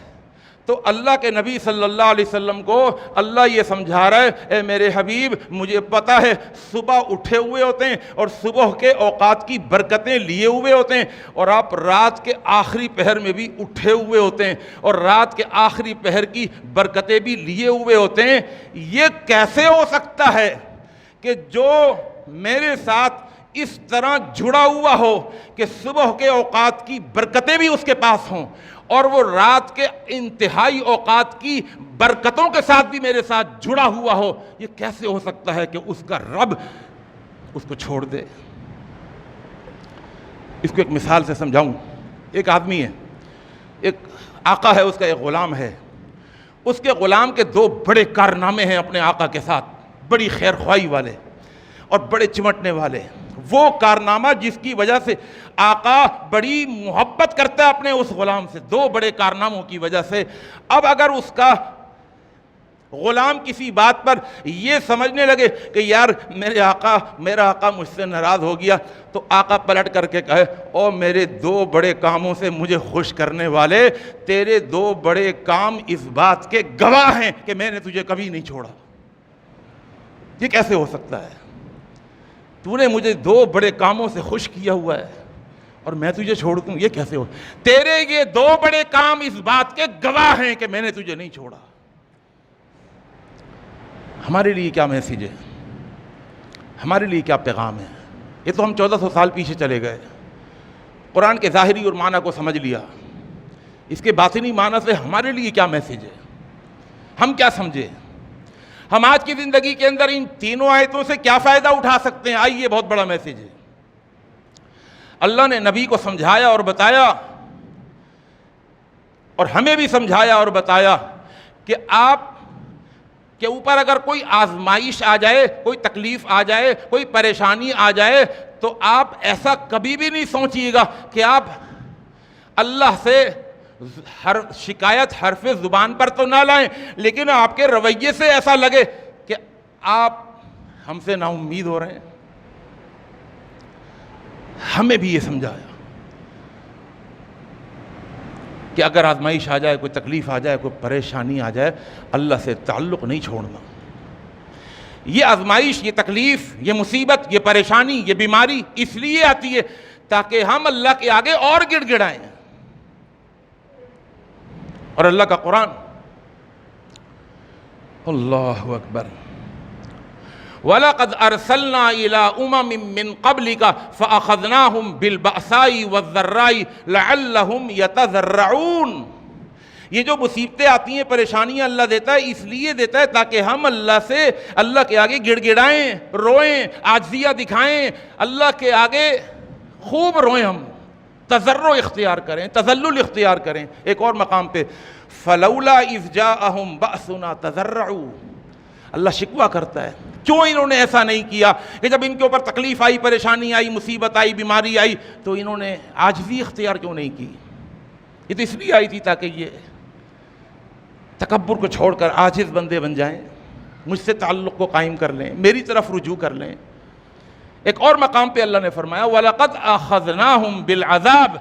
تو اللہ کے نبی صلی اللہ علیہ وسلم کو اللہ یہ سمجھا رہا ہے، اے میرے حبیب مجھے پتہ ہے صبح اٹھے ہوئے ہوتے ہیں اور صبح کے اوقات کی برکتیں لیے ہوئے ہوتے ہیں، اور آپ رات کے آخری پہر میں بھی اٹھے ہوئے ہوتے ہیں اور رات کے آخری پہر کی برکتیں بھی لیے ہوئے ہوتے ہیں۔ یہ کیسے ہو سکتا ہے کہ جو میرے ساتھ اس طرح جڑا ہوا ہو کہ صبح کے اوقات کی برکتیں بھی اس کے پاس ہوں اور وہ رات کے انتہائی اوقات کی برکتوں کے ساتھ بھی میرے ساتھ جڑا ہوا ہو؟ یہ کیسے ہو سکتا ہے کہ اس کا رب اس کو چھوڑ دے؟ اس کو ایک مثال سے سمجھاؤں۔ ایک آدمی ہے، ایک آقا ہے، اس کا ایک غلام ہے۔ اس کے غلام کے 2 بڑے کارنامے ہیں اپنے آقا کے ساتھ، بڑی خیر خواہی والے اور بڑے چمٹنے والے۔ وہ کارنامہ جس کی وجہ سے آقا بڑی محبت کرتا ہے اپنے اس غلام سے، 2 بڑے کارناموں کی وجہ سے۔ اب اگر اس کا غلام کسی بات پر یہ سمجھنے لگے کہ یار میرا آقا مجھ سے ناراض ہو گیا، تو آقا پلٹ کر کے کہے او میرے 2 بڑے کاموں سے مجھے خوش کرنے والے، تیرے 2 بڑے کام اس بات کے گواہ ہیں کہ میں نے تجھے کبھی نہیں چھوڑا۔ یہ کیسے ہو سکتا ہے؟ تو نے مجھے 2 بڑے کاموں سے خوش کیا ہوا ہے اور میں تجھے چھوڑ دوں؟ یہ کیسے ہو؟ تیرے یہ 2 بڑے کام اس بات کے گواہ ہیں کہ میں نے تجھے نہیں چھوڑا۔ ہمارے لیے کیا میسیج ہے؟ ہمارے لیے کیا پیغام ہے؟ یہ تو ہم 1400 سال پیچھے چلے گئے، قرآن کے ظاہری اور معنی کو سمجھ لیا، اس کے باطنی معنی سے ہمارے لیے کیا میسیج ہے؟ ہم کیا سمجھے؟ ہم آج کی زندگی کے اندر ان 3 آیتوں سے کیا فائدہ اٹھا سکتے ہیں؟ آئیے، بہت بڑا میسیج ہے۔ اللہ نے نبی کو سمجھایا اور بتایا، اور ہمیں بھی سمجھایا اور بتایا کہ آپ کے اوپر اگر کوئی آزمائش آ جائے، کوئی تکلیف آ جائے، کوئی پریشانی آ جائے، تو آپ ایسا کبھی بھی نہیں سوچیے گا کہ آپ اللہ سے ہر شکایت حرف زبان پر تو نہ لائیں، لیکن آپ کے رویے سے ایسا لگے کہ آپ ہم سے نا امید ہو رہے ہیں۔ ہمیں بھی یہ سمجھایا کہ اگر آزمائش آ جائے، کوئی تکلیف آ جائے، کوئی پریشانی آ جائے، اللہ سے تعلق نہیں چھوڑنا۔ یہ آزمائش، یہ تکلیف، یہ مصیبت، یہ پریشانی، یہ بیماری اس لیے آتی ہے تاکہ ہم اللہ کے آگے اور گڑ گڑائیں۔ اور اللہ کا قرآن، اللہ اکبر، وَلَقَدْ أَرْسَلْنَا إِلَىٰ أُمَمٍ مِّن قَبْلِكَ فَأَخَذْنَاهُمْ بِالْبَأْسَاءِ وَالضَّرَّاءِ لَعَلَّهُمْ يَتَضَرَّعُونَ۔ یہ جو مصیبتیں آتی ہیں، پریشانیاں اللہ دیتا ہے، اس لیے دیتا ہے تاکہ ہم اللہ کے آگے گڑ گڑائیں، روئیں، عاجزیہ دکھائیں، اللہ کے آگے خوب روئیں، ہم تضرع اختیار کریں، تذلل اختیار کریں۔ ایک اور مقام پہ فَلَوْلَا إِذْ جَاءَهُمْ بَأْسُنَا تَضَرَّعُوا، اللہ شکوہ کرتا ہے کیوں انہوں نے ایسا نہیں کیا کہ جب ان کے اوپر تکلیف آئی، پریشانی آئی، مصیبت آئی، بیماری آئی، تو انہوں نے عاجزی اختیار کیوں نہیں کی؟ یہ تو اس لیے آئی تھی تاکہ یہ تکبر کو چھوڑ کر عاجز بندے بن جائیں، مجھ سے تعلق کو قائم کر لیں، میری طرف رجوع کر لیں۔ ایک اور مقام پہ اللہ نے فرمایا وَلَقَدْ أَخَذْنَاهُمْ بِالْعَذَابِ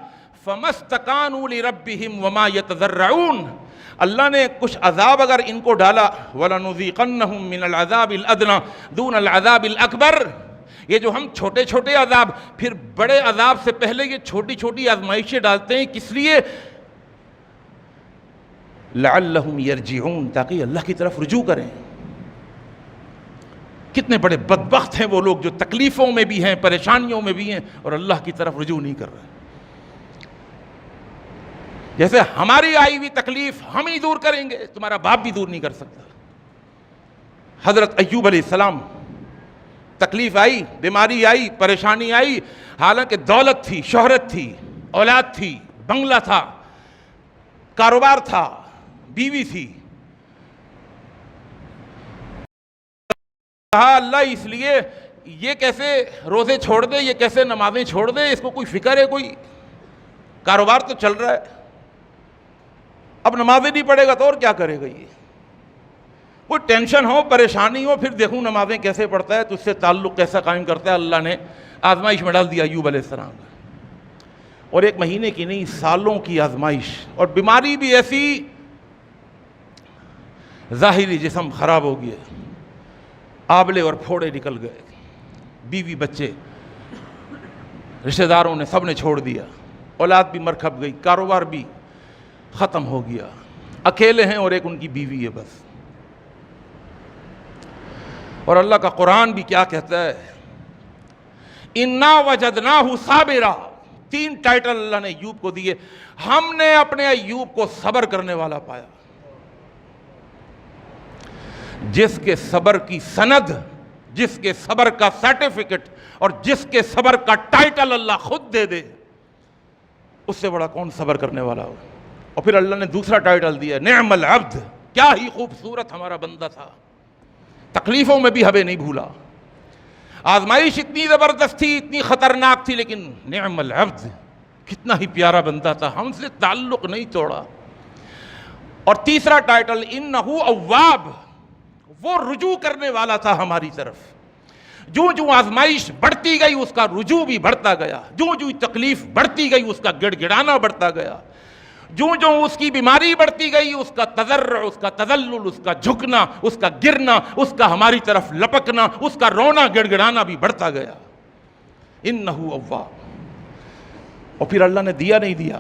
فَمَا اسْتَكَانُوا لِرَبِّهِمْ وَمَا يَتَضَرَّعُونَ۔ اللہ نے کچھ عذاب اگر ان کو ڈالا، وَلَنُذِيقَنَّهُمْ مِنَ الْعَذَابِ الْأَدْنَىٰ دُونَ الْعَذَابِ الْأَكْبَرِ، یہ جو ہم چھوٹے چھوٹے عذاب پھر بڑے عذاب سے پہلے یہ چھوٹی چھوٹی آزمائشیں ڈالتے ہیں، کس لیے؟ لعلہم یرجعون، تاکہ اللہ کی طرف رجوع کریں۔ کتنے بڑے بدبخت ہیں وہ لوگ جو تکلیفوں میں بھی ہیں، پریشانیوں میں بھی ہیں، اور اللہ کی طرف رجوع نہیں کر رہے۔ جیسے ہماری آئی ہوئی تکلیف ہم ہی دور کریں گے، تمہارا باپ بھی دور نہیں کر سکتا۔ حضرت ایوب علیہ السلام، تکلیف آئی، بیماری آئی، پریشانی آئی، حالانکہ دولت تھی، شہرت تھی، اولاد تھی، بنگلہ تھا، کاروبار تھا، بیوی تھی، کہا اللہ اس لیے یہ کیسے روزے چھوڑ دے، یہ کیسے نمازیں چھوڑ دے، اس کو کوئی فکر ہے؟ کوئی کاروبار تو چل رہا ہے، اب نمازیں نہیں پڑھے گا تو اور کیا کرے گا؟ یہ کوئی ٹینشن ہو، پریشانی ہو، پھر دیکھوں نمازیں کیسے پڑھتا ہے، تو اس سے تعلق کیسا قائم کرتا ہے۔ اللہ نے آزمائش میں ڈال دیا ایوب علیہ السلام، اور 1 مہینے کی نہیں، سالوں کی آزمائش، اور بیماری بھی ایسی، ظاہری جسم خراب ہو گیا، آبلے اور پھوڑے نکل گئے، بیوی بچے رشتہ داروں نے سب نے چھوڑ دیا، اولاد بھی مر کھپ گئی، کاروبار بھی ختم ہو گیا، اکیلے ہیں اور ایک ان کی بیوی ہے بس۔ اور اللہ کا قرآن بھی کیا کہتا ہے؟ اِنَّا وَجَدْنَاهُ صَابِرًا، 3 ٹائٹل اللہ نے ایوب کو دیے، ہم نے اپنے ایوب کو صبر کرنے والا پایا۔ جس کے صبر کی سند، جس کے صبر کا سرٹیفکیٹ، اور جس کے صبر کا ٹائٹل اللہ خود دے دے، اس سے بڑا کون صبر کرنے والا ہو؟ اور پھر اللہ نے دوسرا ٹائٹل دیا، نعم العبد، کیا ہی خوبصورت ہمارا بندہ تھا، تکلیفوں میں بھی ہمیں نہیں بھولا، آزمائش اتنی زبردست تھی، اتنی خطرناک تھی، لیکن نعم العبد، کتنا ہی پیارا بندہ تھا، ہم سے تعلق نہیں توڑا۔ اور تیسرا ٹائٹل انہ اواب، وہ رجوع کرنے والا تھا ہماری طرف۔ جو آزمائش بڑھتی گئی اس کا رجوع بھی بڑھتا گیا، جو تکلیف بڑھتی گئی اس کا گڑ گڑانا بڑھتا گیا، جو اس کی بیماری بڑھتی گئی اس کا تضرع، اس کا تذلل، اس کا جھکنا، اس کا گرنا، اس کا ہماری طرف لپکنا، اس کا رونا گڑ گڑانا بھی بڑھتا گیا۔ انہ اواب۔ اور پھر اللہ نے دیا نہیں دیا،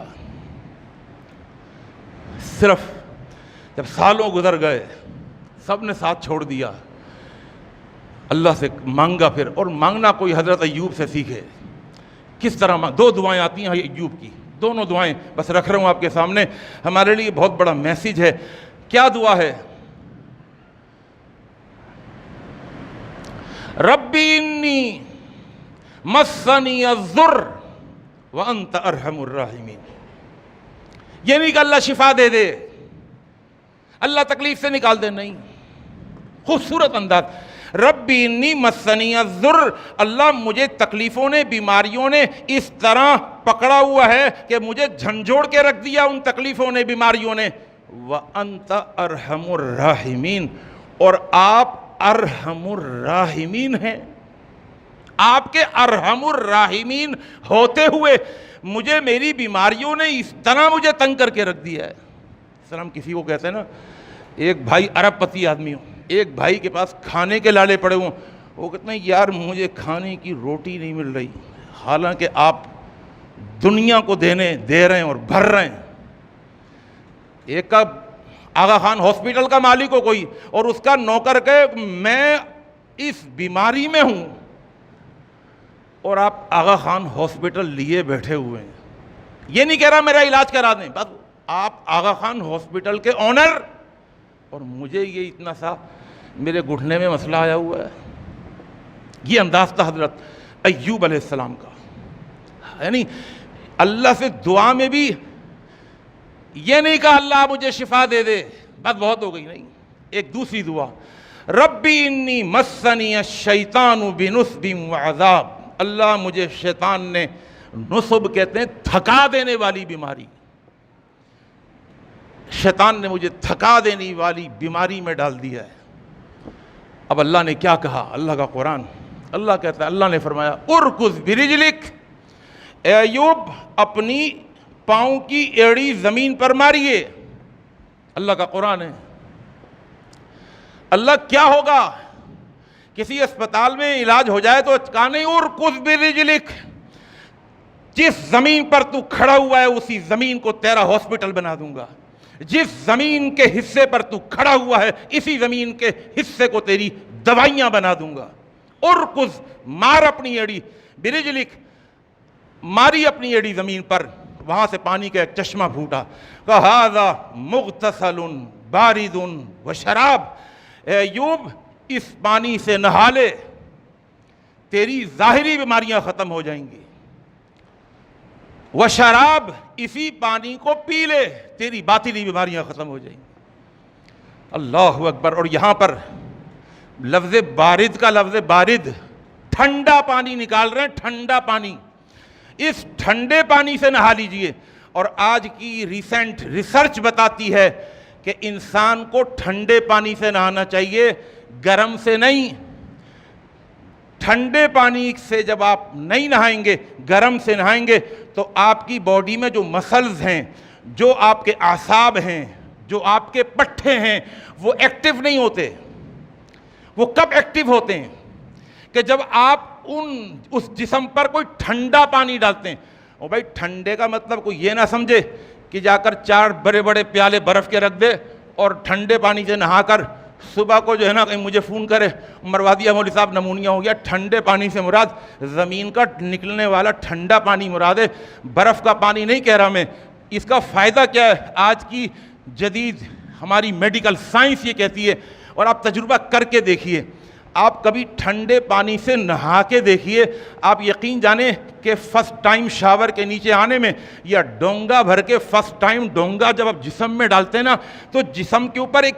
صرف جب سالوں گزر گئے، سب نے ساتھ چھوڑ دیا، اللہ سے مانگا پھر، اور مانگنا کوئی حضرت ایوب سے سیکھے، کس طرح 2 دعائیں آتی ہیں ایوب کی، دونوں دعائیں بس رکھ رہا ہوں آپ کے سامنے، ہمارے لیے بہت بڑا میسیج ہے۔ کیا دعا ہے؟ ربی انی مسنی الضر وانت ارحم الراحمین، یہ نہیں کہ اللہ شفا دے دے، اللہ تکلیف سے نکال دے، نہیں، خوبصورت انداز، ربی انی مسنی الضر، اللہ مجھے تکلیفوں نے، بیماریوں نے اس طرح پکڑا ہوا ہے کہ مجھے جھنجھوڑ کے رکھ دیا ان تکلیفوں نے، بیماریوں نے، وانت ارحم الراحمین، اور آپ ارحم الراحمین ہیں، آپ کے ارحم الراحمین ہوتے ہوئے مجھے میری بیماریوں نے اس طرح مجھے تنگ کر کے رکھ دیا ہے۔ سلام کسی کو کہتے ہیں نا، ایک بھائی ارب پتی آدمی ہو، ایک بھائی کے پاس کھانے کے لالے پڑے ہوں، وہ کہتے ہیں یار مجھے کھانے کی روٹی نہیں مل رہی، حالانکہ آپ دنیا کو دے رہے ہیں اور بھر رہے ہیں۔ ایک کا آغا خان ہاسپٹل کا مالک ہو کوئی، اور اس کا نوکر کہ میں اس بیماری میں ہوں، اور آپ آغا خان ہاسپٹل لیے بیٹھے ہوئے ہیں۔ یہ نہیں کہہ رہا میرا علاج کرا دیں، بس آپ آغا خان ہاسپٹل کے اونر، اور مجھے یہ اتنا سا میرے گھٹنے میں مسئلہ آیا ہوا ہے۔ یہ انداز تھا حضرت ایوب علیہ السلام کا، یعنی اللہ سے دعا میں بھی یہ نہیں کہا اللہ مجھے شفا دے دے بس بہت ہو گئی، نہیں، ایک دوسری دعا، ربی انی مسنی الشیطان بنصب وعذاب، اللہ مجھے شیطان نے، نصب کہتے ہیں تھکا دینے والی بیماری، شیطان نے مجھے تھکا دینے والی بیماری میں ڈال دیا ہے۔ اب اللہ نے کیا کہا؟ اللہ کا قرآن، اللہ کہتا ہے، اللہ نے فرمایا ارکض برجلک، اے ایوب اپنی پاؤں کی ایڑی زمین پر ماریے۔ اللہ کا قرآن ہے۔ اللہ کیا ہوگا کسی اسپتال میں علاج ہو جائے تو کہا نہیں ارکض برجلک، جس زمین پر تو کھڑا ہوا ہے اسی زمین کو تیرا ہاسپٹل بنا دوں گا، جس زمین کے حصے پر تو کھڑا ہوا ہے اسی زمین کے حصے کو تیری دوائیاں بنا دوں گا۔ ارکض، مار اپنی ایڑی، برجلک، ماری اپنی ایڑی زمین پر، وہاں سے پانی کا ایک چشمہ پھوٹا، کہا مغتسل بارد و شراب، اے ایوب اس پانی سے نہا لے، تیری ظاہری بیماریاں ختم ہو جائیں گی، وہ شراب، اسی پانی کو پی لے، تیری باطنی بیماریاں ختم ہو جائیں گی۔ اللہ اکبر۔ اور یہاں پر لفظ بارد کا لفظ بارد، ٹھنڈا پانی نکال رہے ہیں، ٹھنڈا پانی، اس ٹھنڈے پانی سے نہا لیجئے۔ اور آج کی ریسنٹ ریسرچ بتاتی ہے کہ انسان کو ٹھنڈے پانی سے نہانا چاہیے، گرم سے نہیں۔ ٹھنڈے پانی سے جب آپ نہیں نہائیں گے، گرم سے نہائیں گے، تو آپ کی باڈی میں جو مسلز ہیں، جو آپ کے اعصاب ہیں، جو آپ کے پٹھے ہیں، وہ ایکٹیو نہیں ہوتے۔ وہ کب ایکٹیو ہوتے ہیں؟ کہ جب آپ اس جسم پر کوئی ٹھنڈا پانی ڈالتے ہیں۔ اور بھائی ٹھنڈے کا مطلب کوئی یہ نہ سمجھے کہ جا کر 4 بڑے بڑے پیالے برف کے رکھ دے اور ٹھنڈے پانی سے نہا کر صبح کو جو ہے نا کہیں مجھے فون کرے مروادیہ مولوی صاحب نمونیا ہو گیا۔ ٹھنڈے پانی سے مراد زمین کا نکلنے والا ٹھنڈا پانی مراد ہے، برف کا پانی نہیں کہہ رہا میں۔ اس کا فائدہ کیا ہے؟ آج کی جدید ہماری میڈیکل سائنس یہ کہتی ہے، اور آپ تجربہ کر کے دیکھیے، آپ کبھی ٹھنڈے پانی سے نہا کے دیکھیے، آپ یقین جانیں کہ فرسٹ ٹائم شاور کے نیچے آنے میں یا ڈونگا بھر کے فرسٹ ٹائم ڈونگا جب آپ جسم میں ڈالتے ہیں نا، تو جسم کے اوپر ایک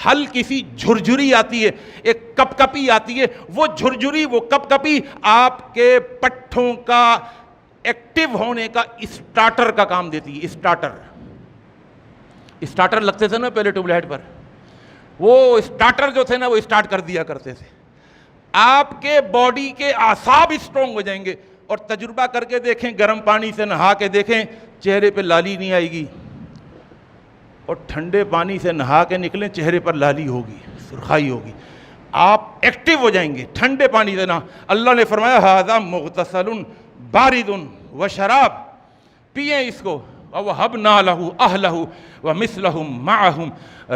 ہلکی سی جھرجھری آتی ہے، ایک کپ کپی آتی ہے۔ وہ جھرجھری، وہ کپ کپی آپ کے پٹھوں کا ایکٹیو ہونے کا اسٹارٹر کا کام دیتی ہے۔ اسٹارٹر لگتے تھے نا پہلے ٹیوب لائٹ پر، وہ اسٹارٹر جو تھے نا وہ اسٹارٹ کر دیا کرتے تھے۔ آپ کے باڈی کے اعصاب اسٹرونگ ہو جائیں گے۔ اور تجربہ کر کے دیکھیں، گرم پانی سے نہا کے دیکھیں، چہرے پہ لالی نہیں آئے گی، اور ٹھنڈے پانی سے نہا کے نکلیں چہرے پر لالی ہوگی، سرخائی ہوگی، آپ ایکٹیو ہو جائیں گے ٹھنڈے پانی سے نہا۔ اللہ نے فرمایا ھذا مغتسل بارد و شراب، پیئیں اس کو، وَوَهَبْنَا لَهُ أَهْلَهُ وَمِثْلَهُمْ مَعَهُمْ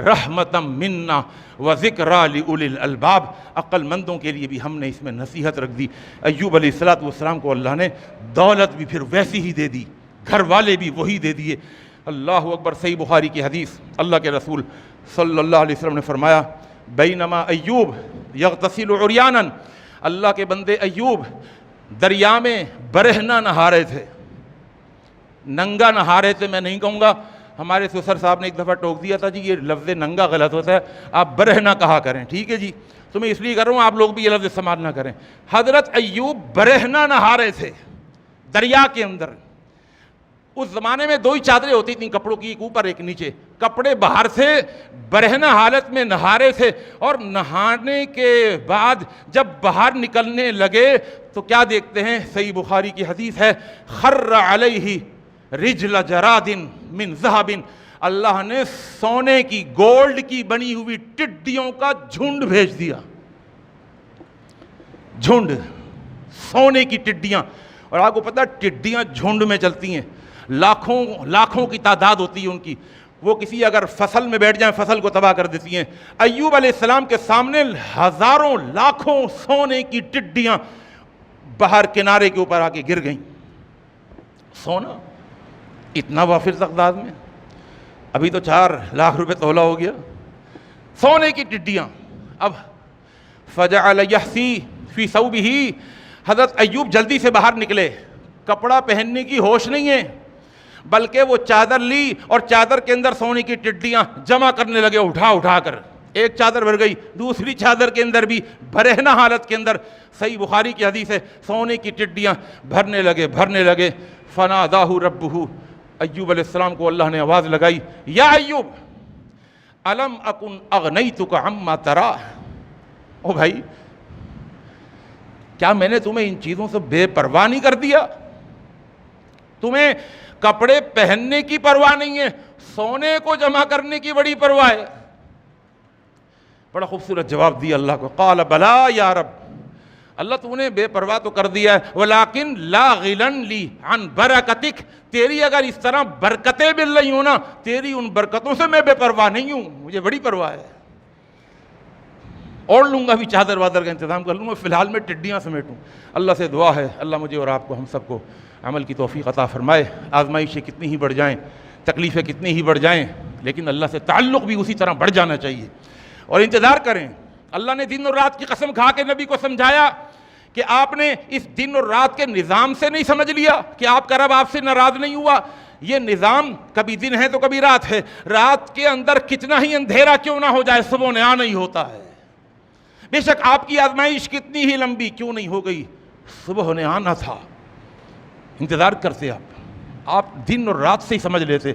رَحْمَةً مِنَّا وَذِكْرَىٰ لِأُولِي الْأَلْبَابِ۔ عقل مندوں کے لیے بھی ہم نے اس میں نصیحت رکھ دی۔ ایوب علیہ السلام کو اللہ نے دولت بھی پھر ویسی ہی دے دی، گھر والے بھی وہی دے دیے۔ اللہ اکبر۔ صحیح بخاری کی حدیث، اللہ کے رسول صلی اللہ علیہ وسلم نے فرمایا، بینما ایوب یغتسل عریانا، اللہ کے بندے ایوب دریا میں برہنہ نہا رہے تھے، ننگا نہا رہے تھے۔ میں نہیں کہوں گا، ہمارے سسر صاحب نے ایک دفعہ ٹوک دیا تھا، جی یہ لفظ ننگا غلط ہوتا ہے، آپ برہنہ کہا کریں، ٹھیک ہے جی؟ تو میں اس لیے کر رہا ہوں آپ لوگ بھی یہ لفظ استعمال نہ کریں۔ حضرت ایوب برہنہ نہا رہے تھے دریا کے اندر۔ اس زمانے میں 2 ہی چادریں ہوتی تھیں کپڑوں کی، ایک اوپر ایک نیچے، کپڑے باہر سے برہنہ حالت میں نہا رہے تھے۔ اور نہانے کے بعد جب باہر نکلنے لگے تو کیا دیکھتے ہیں؟ صحیح بخاری کی حدیث ہے، خر علیہ رجل جراد من ذہب، اللہ نے سونے کی، گولڈ کی بنی ہوئی ٹڈیوں کا جھنڈ بھیج دیا۔ جھنڈ، سونے کی ٹڈیاں۔ اور آپ کو پتہ ٹڈیاں جھنڈ میں چلتی ہیں، لاکھوں کی تعداد ہوتی ہے ان کی، وہ کسی اگر فصل میں بیٹھ جائیں فصل کو تباہ کر دیتی ہیں۔ ایوب علیہ السلام کے سامنے ہزاروں لاکھوں سونے کی ٹڈیاں باہر کنارے کے اوپر آ کے گر گئیں۔ سونا اتنا وافر تقداد میں، ابھی تو 4 لاکھ روپے تولہ ہو گیا، سونے کی ٹڈیاں۔ اب فجعل یحسی فی ثوبہ، حضرت ایوب جلدی سے باہر نکلے، کپڑا پہننے کی ہوش نہیں ہے، بلکہ وہ چادر لی اور چادر کے اندر سونے کی ٹڈیاں جمع کرنے لگے، اٹھا کر۔ ایک چادر بھر گئی، دوسری چادر کے اندر بھی برہنہ حالت کے اندر، صحیح بخاری کی حدیث ہے، سونے کی ٹڈیاں بھرنے لگے۔ فناداہ ربہ، ایوب علیہ السلام کو اللہ نے آواز لگائی، یا ایوب الم اکن اغنیتک عما ترا، او بھائی کیا میں نے تمہیں ان چیزوں سے بے پرواہ نہیں کر دیا؟ تمہیں کپڑے پہننے کی پرواہ نہیں ہے، سونے کو جمع کرنے کی بڑی پرواہ ہے۔ بڑا خوبصورت جواب دیا اللہ کو، قال بلا یا رب، اللہ تو نے بے پرواہ تو کر دیا ہے، ولیکن لا غلن لی عن برکتک، تیری اگر اس طرح برکتیں مل رہی ہوں نا، تیری ان برکتوں سے میں بے پرواہ نہیں ہوں، مجھے بڑی پرواہ ہے، اوڑھ لوں گا بھی، چادر وادر کا انتظام کر لوں گا، فی الحال میں ٹڈیاں سمیٹوں۔ اللہ سے دعا ہے اللہ مجھے اور آپ کو، ہم سب کو عمل کی توفیق عطا فرمائے۔ آزمائشیں کتنی ہی بڑھ جائیں، تکلیفیں کتنی ہی بڑھ جائیں، لیکن اللہ سے تعلق بھی اسی طرح بڑھ جانا چاہیے، اور انتظار کریں۔ اللہ نے دن اور رات کی قسم کھا کے نبی کو سمجھایا کہ آپ نے اس دن اور رات کے نظام سے نہیں سمجھ لیا کہ آپ کا رب آپ سے ناراض نہیں ہوا، یہ نظام کبھی دن ہے تو کبھی رات ہے، رات کے اندر کتنا ہی اندھیرا کیوں نہ ہو جائے، صبح و نیا نہیں ہوتا ہے، بے شک آپ کی آزمائش کتنی ہی لمبی کیوں نہیں ہو گئی، صبح و نیا نہ تھا، انتظار کرتے آپ دن اور رات سے ہی سمجھ لیتے،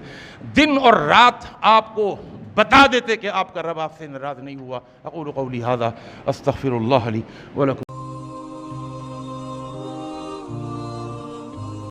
دن اور رات آپ کو بتا دیتے کہ آپ کا رب آپ سے ناراض نہیں ہوا۔ اقول قولی ھذا استغفر اللہ لی ولکم۔